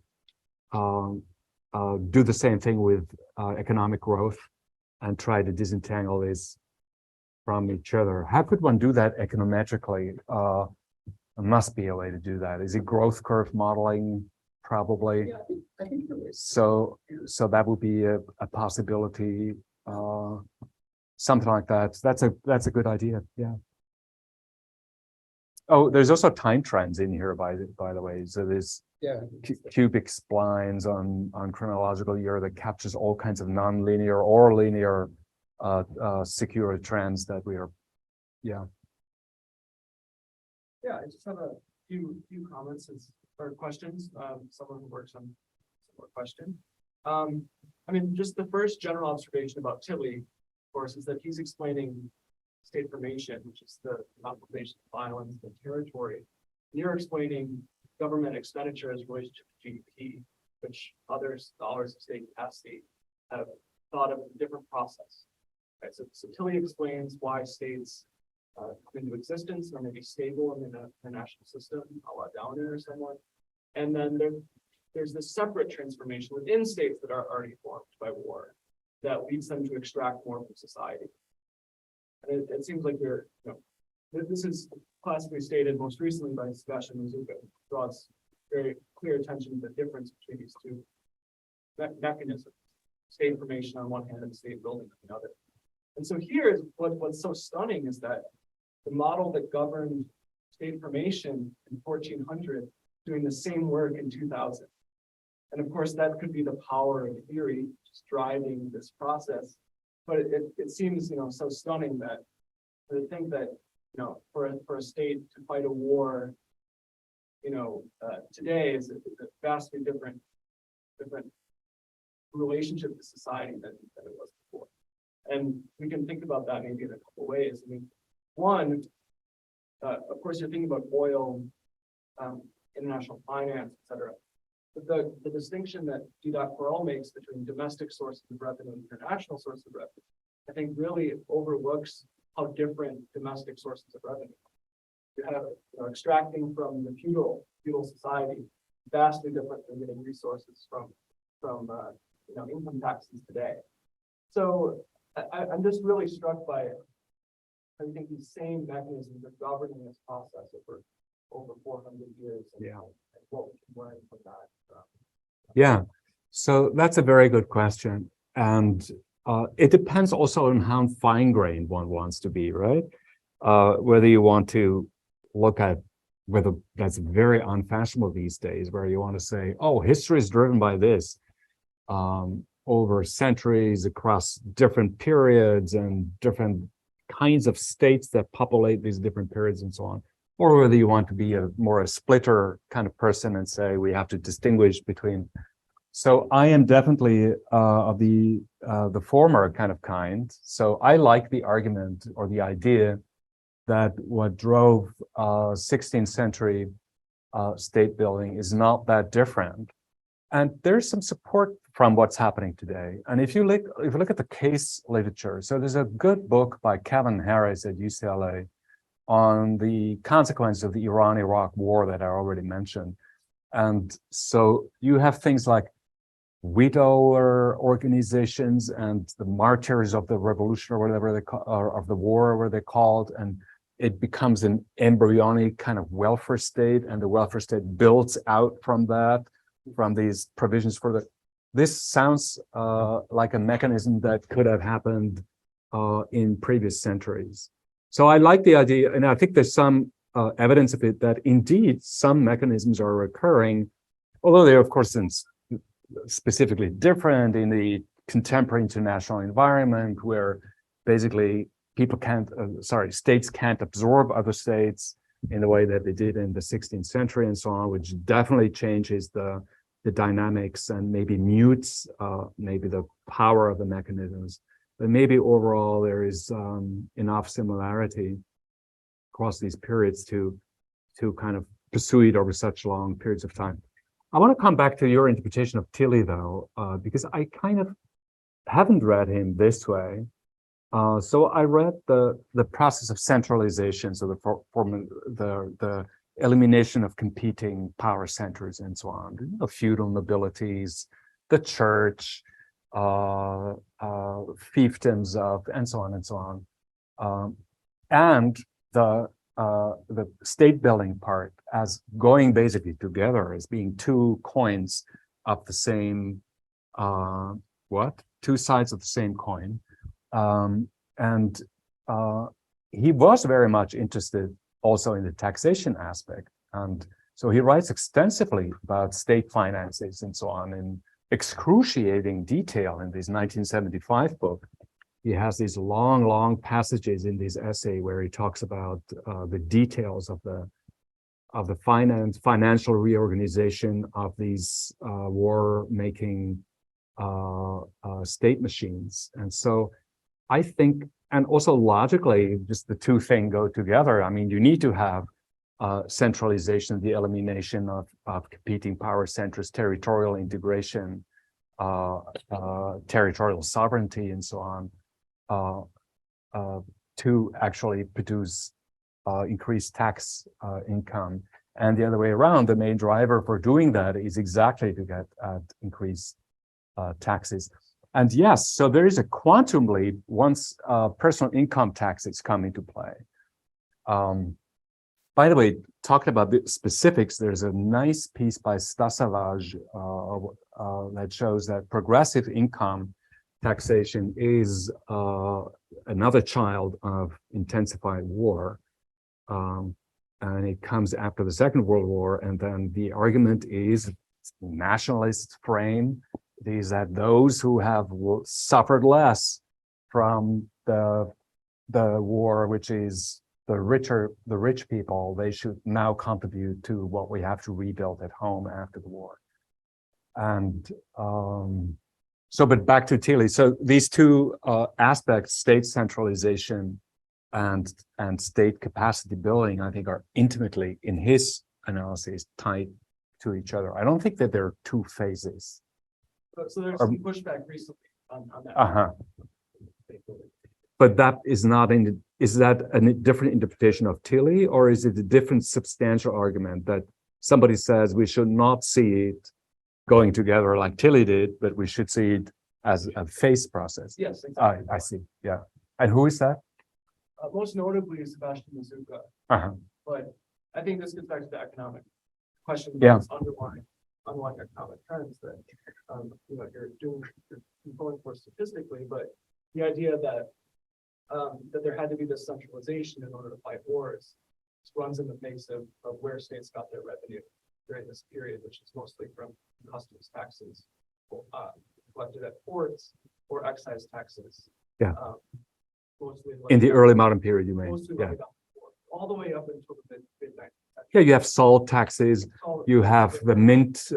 do the same thing with economic growth and try to disentangle this from each other. How could one do that econometrically? There must be a way to do that. Is it growth curve modeling? Probably. Yeah, I think there is. So that would be a possibility. Something like that. That's a good idea. Yeah. Oh, there's also time trends in here, by the way. So there's cubic splines on chronological year that captures all kinds of non-linear or linear secure trends that we are. Yeah, I just have a few comments or questions. Someone who works on similar question. I mean, just the first general observation about Tilly, of course, is that he's explaining state formation, which is the occupation, violence, the territory. And you're explaining government expenditure as relationship to GDP, which other scholars of state capacity have thought of a different process. Right? So Tilly explains why states come into existence or maybe stable in the national system, a la Downer or someone. And then there's this separate transformation within states that are already formed by war that leads them to extract more from society. And it seems like this is classically stated most recently by Sebastian Mazuka, draws very clear attention to the difference between these two mechanisms, state formation on one hand and state building on the other. And so here is what's so stunning is that the model that governed state formation in 1400 doing the same work in 2000. And of course, that could be the power of theory just driving this process. But it seems, so stunning that to think that, for a state to fight a war, today is a vastly different relationship to society than it was before. And we can think about that maybe in a couple of ways. I mean, one, of course, you're thinking about oil, international finance, et cetera. But the distinction that Perel makes between domestic sources of revenue and international sources of revenue, I think really overlooks how different domestic sources of revenue are. You have extracting from the feudal society, vastly different than getting resources from income taxes today. So I'm just really struck by I think these same mechanisms are governing this process over 400 years. And what we can learn from that. Yeah, so that's a very good question. And it depends also on how fine-grained one wants to be, right? Whether you want to look at whether that's very unfashionable these days, where you want to say, oh, history is driven by this over centuries across different periods and different kinds of states that populate these different periods and so on, or whether you want to be more a splitter kind of person and say we have to distinguish between. So I am definitely of the former kind. So I like the argument or the idea that what drove 16th century state building is not that different. And there's some support from what's happening today. And if you look at the case literature, so there's a good book by Kevin Harris at UCLA on the consequences of the Iran-Iraq war that I already mentioned. And so you have things like widower organizations and the martyrs of the revolution or whatever they call, or of the war, where they're called, and it becomes an embryonic kind of welfare state, and the welfare state builds out from that, from these provisions for the. This sounds like a mechanism that could have happened in previous centuries. So I like the idea, and I think there's some evidence of it that indeed some mechanisms are occurring, although they're of course specifically different in the contemporary international environment, where basically people states can't absorb other states in the way that they did in the 16th century and so on, which definitely changes the dynamics and maybe mutes maybe the power of the mechanisms. But maybe overall there is enough similarity across these periods to kind of pursue it over such long periods of time. I want to come back to your interpretation of Tilly, though, because I kind of haven't read him this way. So I read the process of centralization, so the elimination of competing power centers and so on, the feudal nobilities, the church, fiefdoms of, and so on and so on, and the state building part as going basically together as being two coins of the same, two sides of the same coin. And he was very much interested also in the taxation aspect. And so he writes extensively about state finances and so on in excruciating detail in this 1975 book. He has these long passages in this essay where he talks about the details of the financial reorganization of these war-making state machines. And so I think, and also logically, just the two things go together. I mean, you need to have centralization, the elimination of competing power centers, territorial integration, territorial sovereignty, and so on, to actually produce increased tax income. And the other way around, the main driver for doing that is exactly to get increased taxes. And yes, so there is a quantum leap once personal income taxes come into play. By the way, talking about the specifics, there's a nice piece by Stasavage that shows that progressive income taxation is another child of intensified war. And it comes after the Second World War. And then the argument is nationalist frame is that those who have suffered less from the war, which is the rich people, they should now contribute to what we have to rebuild at home after the war. And but back to Tilly. So these two aspects, state centralization and state capacity building, I think are intimately, in his analysis, tied to each other. I don't think that there are two phases. So there's some pushback recently on that. But that is not is that a different interpretation of Tilly, or is it a different substantial argument that somebody says we should not see it going together like Tilly did, but we should see it as a phase process? Yes, exactly. I see. Yeah. And who is that? Most notably is Sebastian Mazuka. But I think this gets back to the economic question. Yeah. Underlying economic trends that you're going for statistically, but the idea that that there had to be this centralization in order to fight wars runs in the face of where states got their revenue during this period, which is mostly from customs taxes collected at ports or excise taxes. Yeah. Mostly In the early modern period, you mean? mostly Yeah. right up all the way up until the mid-19th. Yeah, you have salt taxes, you have the mint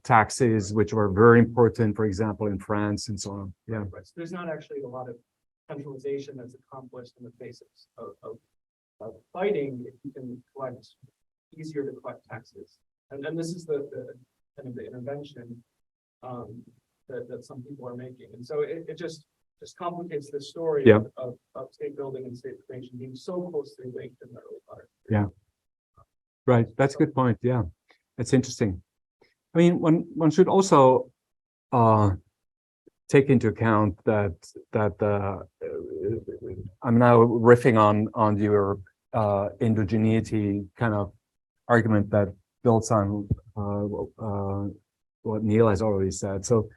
taxes, which were very important, for example, in France and so on. Yeah. Right. So there's not actually a lot of centralization that's accomplished in the face of fighting if you can collect easier to collect taxes. And this is the kind of the intervention that some people are making. And so it just complicates the story Yeah. of state building and state formation being so closely linked in the early part. Yeah. Right. That's a good point. Yeah. It's interesting. I mean, one should also take into account that I'm now riffing on your indigeneity kind of argument that builds on what Neil has already said. So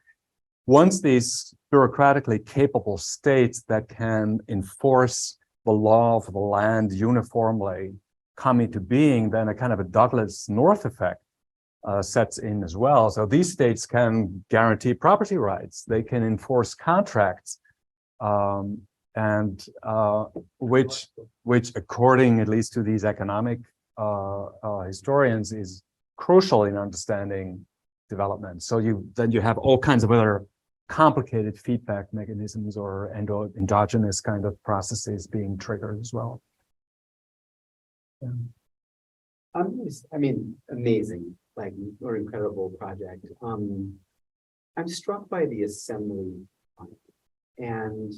once these bureaucratically capable states that can enforce the law of the land uniformly come into being, then a kind of a Douglas North effect sets in as well. So these states can guarantee property rights, they can enforce contracts, and which according at least to these economic historians is crucial in understanding development. So then you have all kinds of other complicated feedback mechanisms or endogenous kind of processes being triggered as well. Yeah. I mean, amazing, like, or incredible project. I'm struck by the assembly, and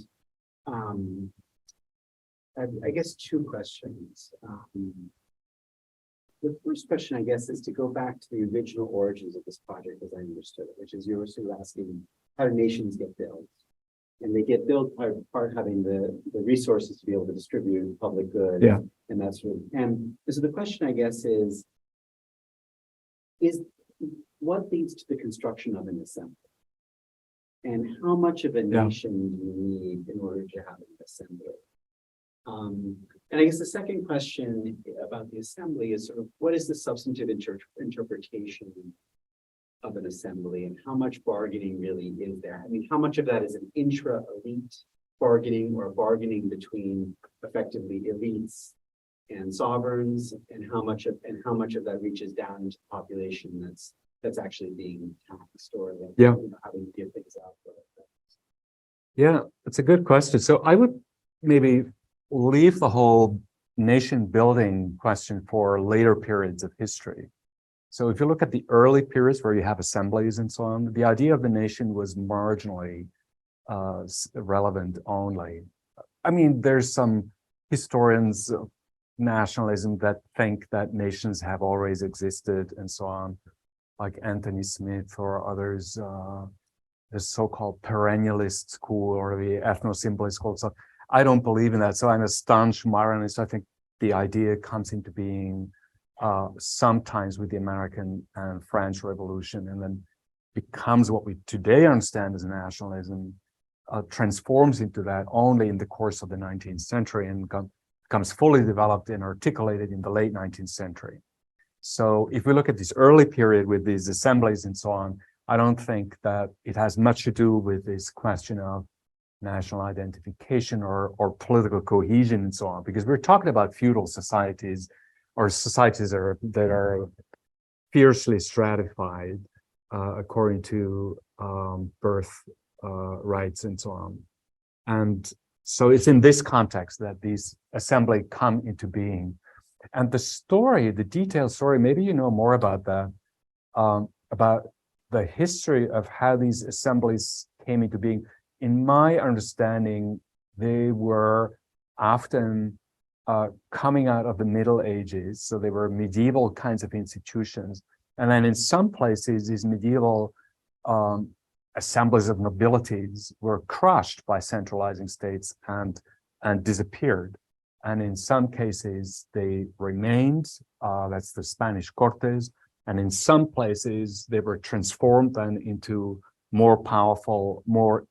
I guess two questions. The first question, I guess, is to go back to the original origins of this project, as I understood it, which is you were sort of asking, how do nations get built? And they get built by part having the resources to be able to distribute public goods. Yeah. And that's what, and so the question, I guess, is what leads to the construction of an assembly? And how much of a nation do you need in order to have an assembly? And I guess the second question about the assembly is sort of what is the substantive interpretation of an assembly, and how much bargaining really is there? I mean, how much of that is an intra-elite bargaining or bargaining between effectively elites and sovereigns, and how much of that reaches down into the population that's actually being taxed or having to give things out. Yeah, that's a good question. So I would maybe leave the whole nation building question for later periods of history. So if you look at the early periods where you have assemblies and so on, the idea of the nation was marginally relevant only. I mean, there's some historians of nationalism that think that nations have always existed and so on, like Anthony Smith or others, the so-called perennialist school or the ethno-symbolist school. So I don't believe in that. So I'm a staunch modernist. I think the idea comes into being sometimes with the American and French Revolution, and then becomes what we today understand as nationalism, transforms into that only in the course of the 19th century and becomes fully developed and articulated in the late 19th century. So if we look at this early period with these assemblies and so on, I don't think that it has much to do with this question of national identification or political cohesion and so on, because we're talking about feudal societies or societies that are fiercely stratified according to birth rights and so on. And so it's in this context that these assembly come into being. And the story, the detailed story, maybe you know more about that, about the history of how these assemblies came into being. In my understanding, they were often coming out of the Middle Ages. So they were medieval kinds of institutions. And then in some places, these medieval assemblies of nobilities were crushed by centralizing states and disappeared. And in some cases, they remained, that's the Spanish Cortes. And in some places, they were transformed then into more powerful, more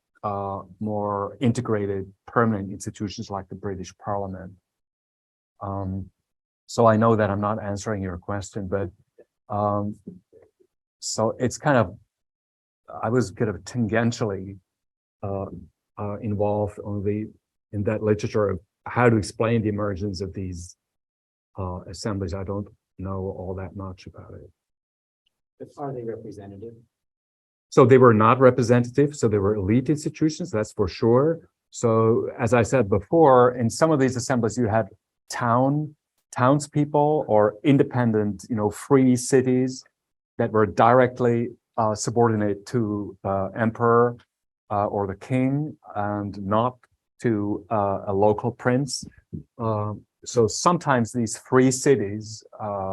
integrated permanent institutions like the British Parliament. So I know that I'm not answering your question, but so it's kind of, I was kind of tangentially involved only in that literature of how to explain the emergence of these assemblies. I don't know all that much about it. But are they representative? So they were not representative. So they were elite institutions, that's for sure. So as I said before, in some of these assemblies, you had townspeople or independent, free cities that were directly subordinate to emperor or the king and not to a local prince. So sometimes these free cities,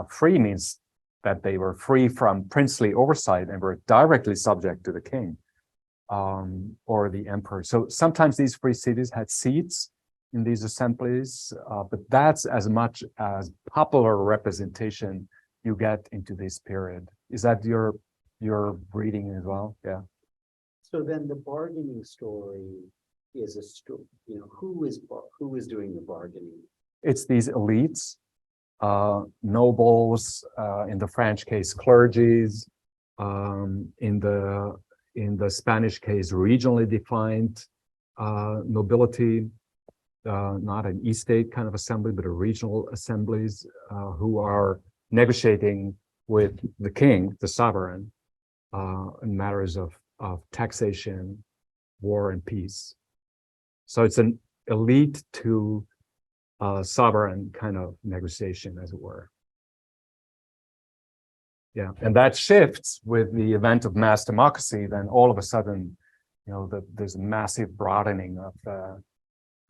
free means that they were free from princely oversight and were directly subject to the king or the emperor. So sometimes these free cities had seats in these assemblies, but that's as much as popular representation you get into this period. Is that your reading as well? Yeah. So then the bargaining story is a story, who is doing the bargaining? It's these elites, nobles, in the French case, clergies, in the Spanish case, regionally defined nobility, not an estate kind of assembly, but a regional assemblies who are negotiating with the king, the sovereign, in matters of taxation, war, and peace. So it's an elite to sovereign kind of negotiation, as it were. Yeah, and that shifts with the event of mass democracy. Then all of a sudden, there's a massive broadening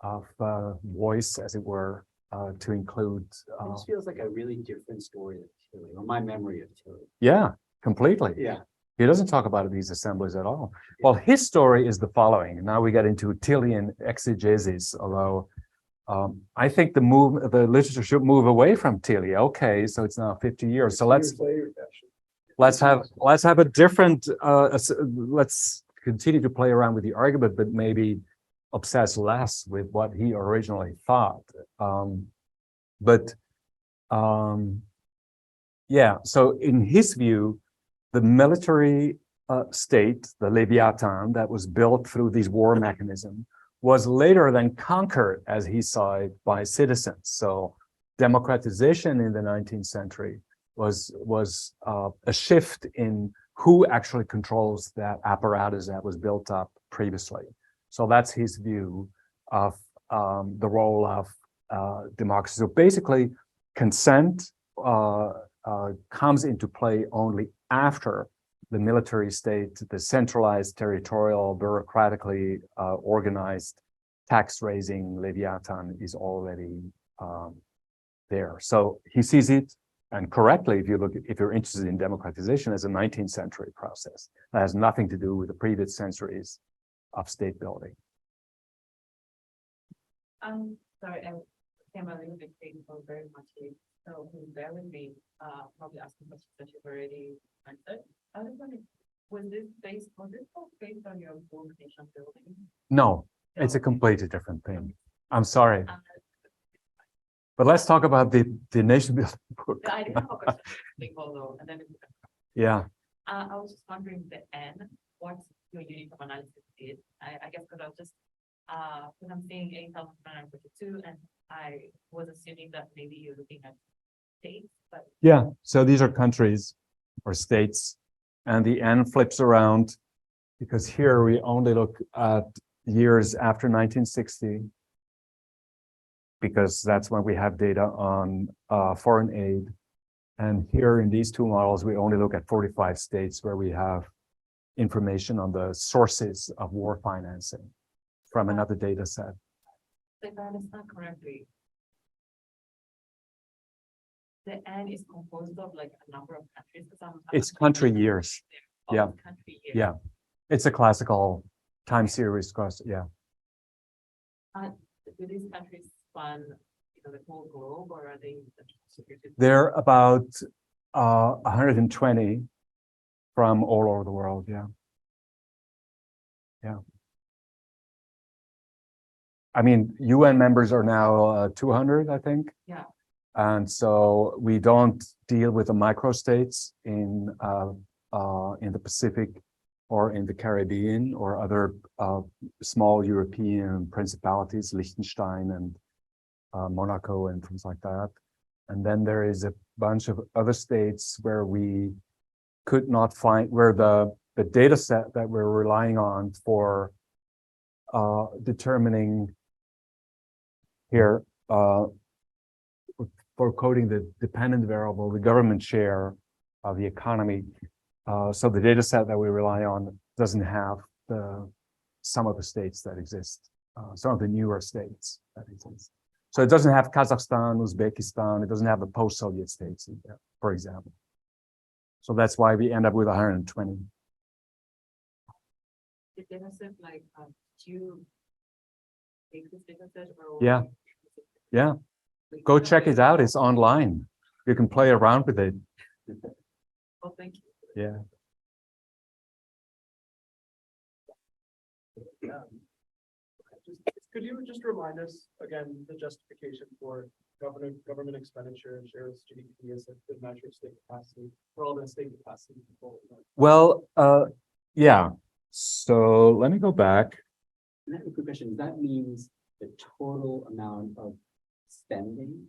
of voice, as it were, to include. This feels like a really different story of Tilly, or my memory of Tilly. Yeah, completely. Yeah. He doesn't talk about these assemblies at all. Well, his story is the following. Now we get into Tillian exegesis, although I think the literature should move away from Tilly. Okay, so it's now 50 years. So let's have a different. Let's continue to play around with the argument, but maybe obsess less with what he originally thought. Yeah. So in his view, the military state, the Leviathan, that was built through these war mechanisms, was later then conquered, as he saw it, by citizens. So democratization in the 19th century was a shift in who actually controls that apparatus that was built up previously. So that's his view of the role of democracy. So basically, consent comes into play only after the military state, the centralized, territorial, bureaucratically organized tax-raising Leviathan is already there. So he sees it, and correctly, if you're interested in democratization, as a 19th century process that has nothing to do with the previous centuries of state building. Sorry, I came a little bit technical, very much late. So bear with me, probably asking questions that you've already answered. I was wondering, was this based on your book Nation Building? No, it's a completely different thing. I'm sorry. But let's talk about the nation building book. I did have a question, although, and then Yeah. I was just wondering the N, what your unit of analysis did. I guess because I was just because I'm seeing 8,942, and I was assuming that maybe you're looking at states, but Yeah. So these are countries or states, and the N flips around because here we only look at years after 1960. Because that's when we have data on foreign aid. And here in these two models, we only look at 45 states where we have information on the sources of war financing from another data set. if I understand correctly, the N is composed of like a number of countries. It's country years. Yeah. Country years. Yeah. It's a classical time series course. Yeah. Do these countries span the whole globe, or are they? They're about 120 from all over the world. Yeah. Yeah. I mean, UN members are now 200, I think. Yeah. And so we don't deal with the microstates in the Pacific or in the Caribbean or other small European principalities, Liechtenstein and Monaco and things like that. And then there is a bunch of other states where we could not find, where the data set that we're relying on for determining here, for coding the dependent variable, the government share of the economy. So the data set that we rely on doesn't have some of the states that exist, some of the newer states that exist. So it doesn't have Kazakhstan, Uzbekistan, it doesn't have the post-Soviet states in there, for example. So that's why we end up with 120. The data set, like, do you take this data set or? Yeah. Yeah. Go check it out. It's online. You can play around with it. Oh, thank you. Yeah. Could you just remind us again, the justification for government expenditure and shares GDP as a good measure of state capacity for all the state capacity people? Well, yeah. So let me go back. And I have a quick question. That means the total amount of spending?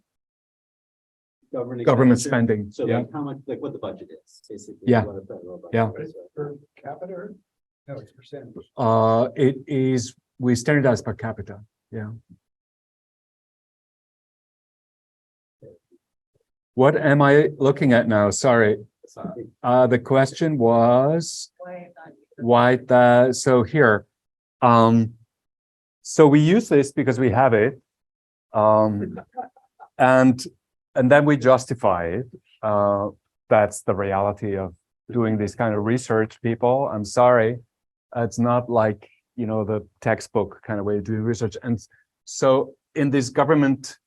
Government expenditure? spending. So Yeah. like how much, like what the budget is, basically. Yeah. What a federal budget Yeah. is. Per capita? Or- No, it's percentage. It is, we standardize per capita. Yeah. What am I looking at now? Sorry. The question was why that, so here. So we use this because we have it. And then we justify it. That's the reality of doing this kind of research, people. I'm sorry. It's not like, you know, the textbook kind of way of doing research. And so in this government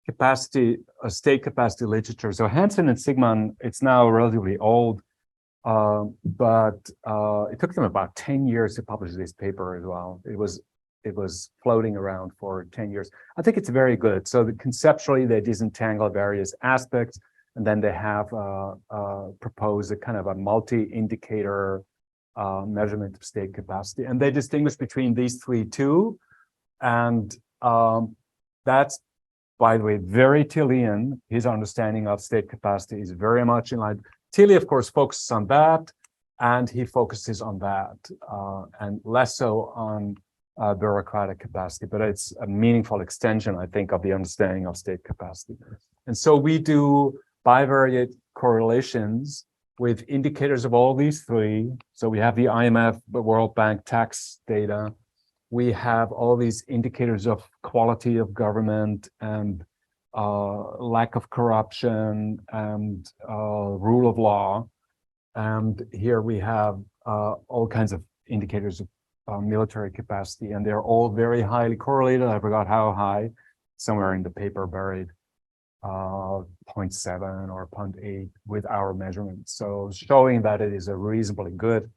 capacity, state capacity literature, so Hansen and Sigman, it's now relatively old, but it took them about 10 years to publish this paper as well. It was floating around for 10 years. I think it's very good. So conceptually, they disentangle various aspects, and then they have proposed a kind of a multi-indicator measurement of state capacity. And they distinguish between these three too. And that's, by the way, very Tillian. His understanding of state capacity is very much in line. Tilly, of course, focuses on that, and he focuses on that, and less so on bureaucratic capacity, but it's a meaningful extension, I think, of the understanding of state capacity. And so we do bivariate correlations with indicators of all these three. So we have the IMF, the World Bank tax data. We have all these indicators of quality of government and lack of corruption and rule of law. And here we have all kinds of indicators of military capacity, and they're all very highly correlated. I forgot how high, somewhere in the paper buried 0.7 or 0.8 with our measurements. So showing that it is a reasonably good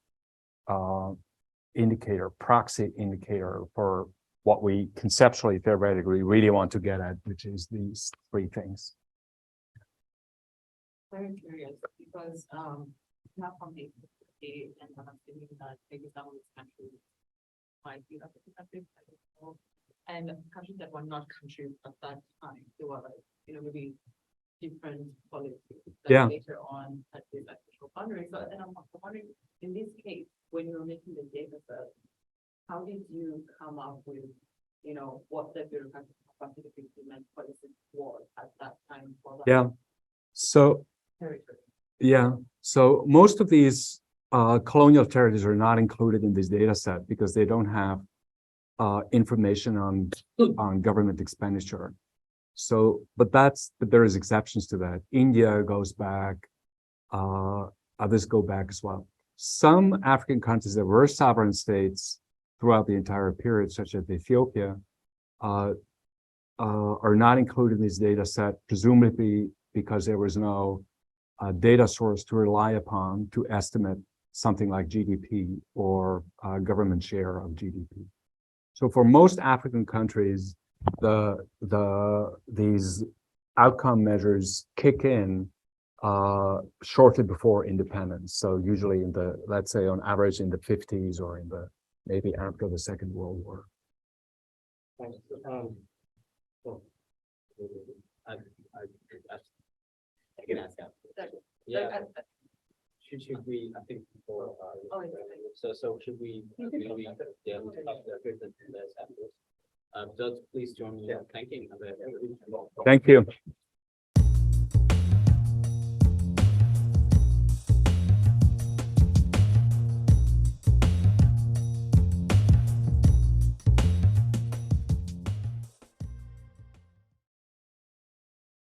indicator, proxy indicator for what we conceptually, theoretically really want to get at, which is these three things. Very curious, because not from the and I'm thinking that maybe some of these countries might be representative, I don't know. And countries that were not countries at that time, they were like, you know, maybe different policies that Yeah. later on had this actual boundary. So then I'm wondering, in this case, when you were making the data set, how did you come up with, you know, what the bureaucratic capacity of implement policies was at that time for that Yeah. So territory? yeah. So most of these colonial territories are not included in this data set because they don't have information on government expenditure. So, but there is exceptions to that. India goes back, others go back as well. Some African countries that were sovereign states throughout the entire period, such as Ethiopia, are not included in this data set, presumably because there was no data source to rely upon to estimate something like GDP or government share of GDP. So for most African countries, these outcome measures kick in shortly before independence. So usually in the, let's say on average in the 50s or in the maybe after the Second World War. Thanks. I can ask that. Yeah. Should we, I think people are, so should we, maybe, yeah, we talk about this afterwards. Doug, please join me in thanking. Thank you.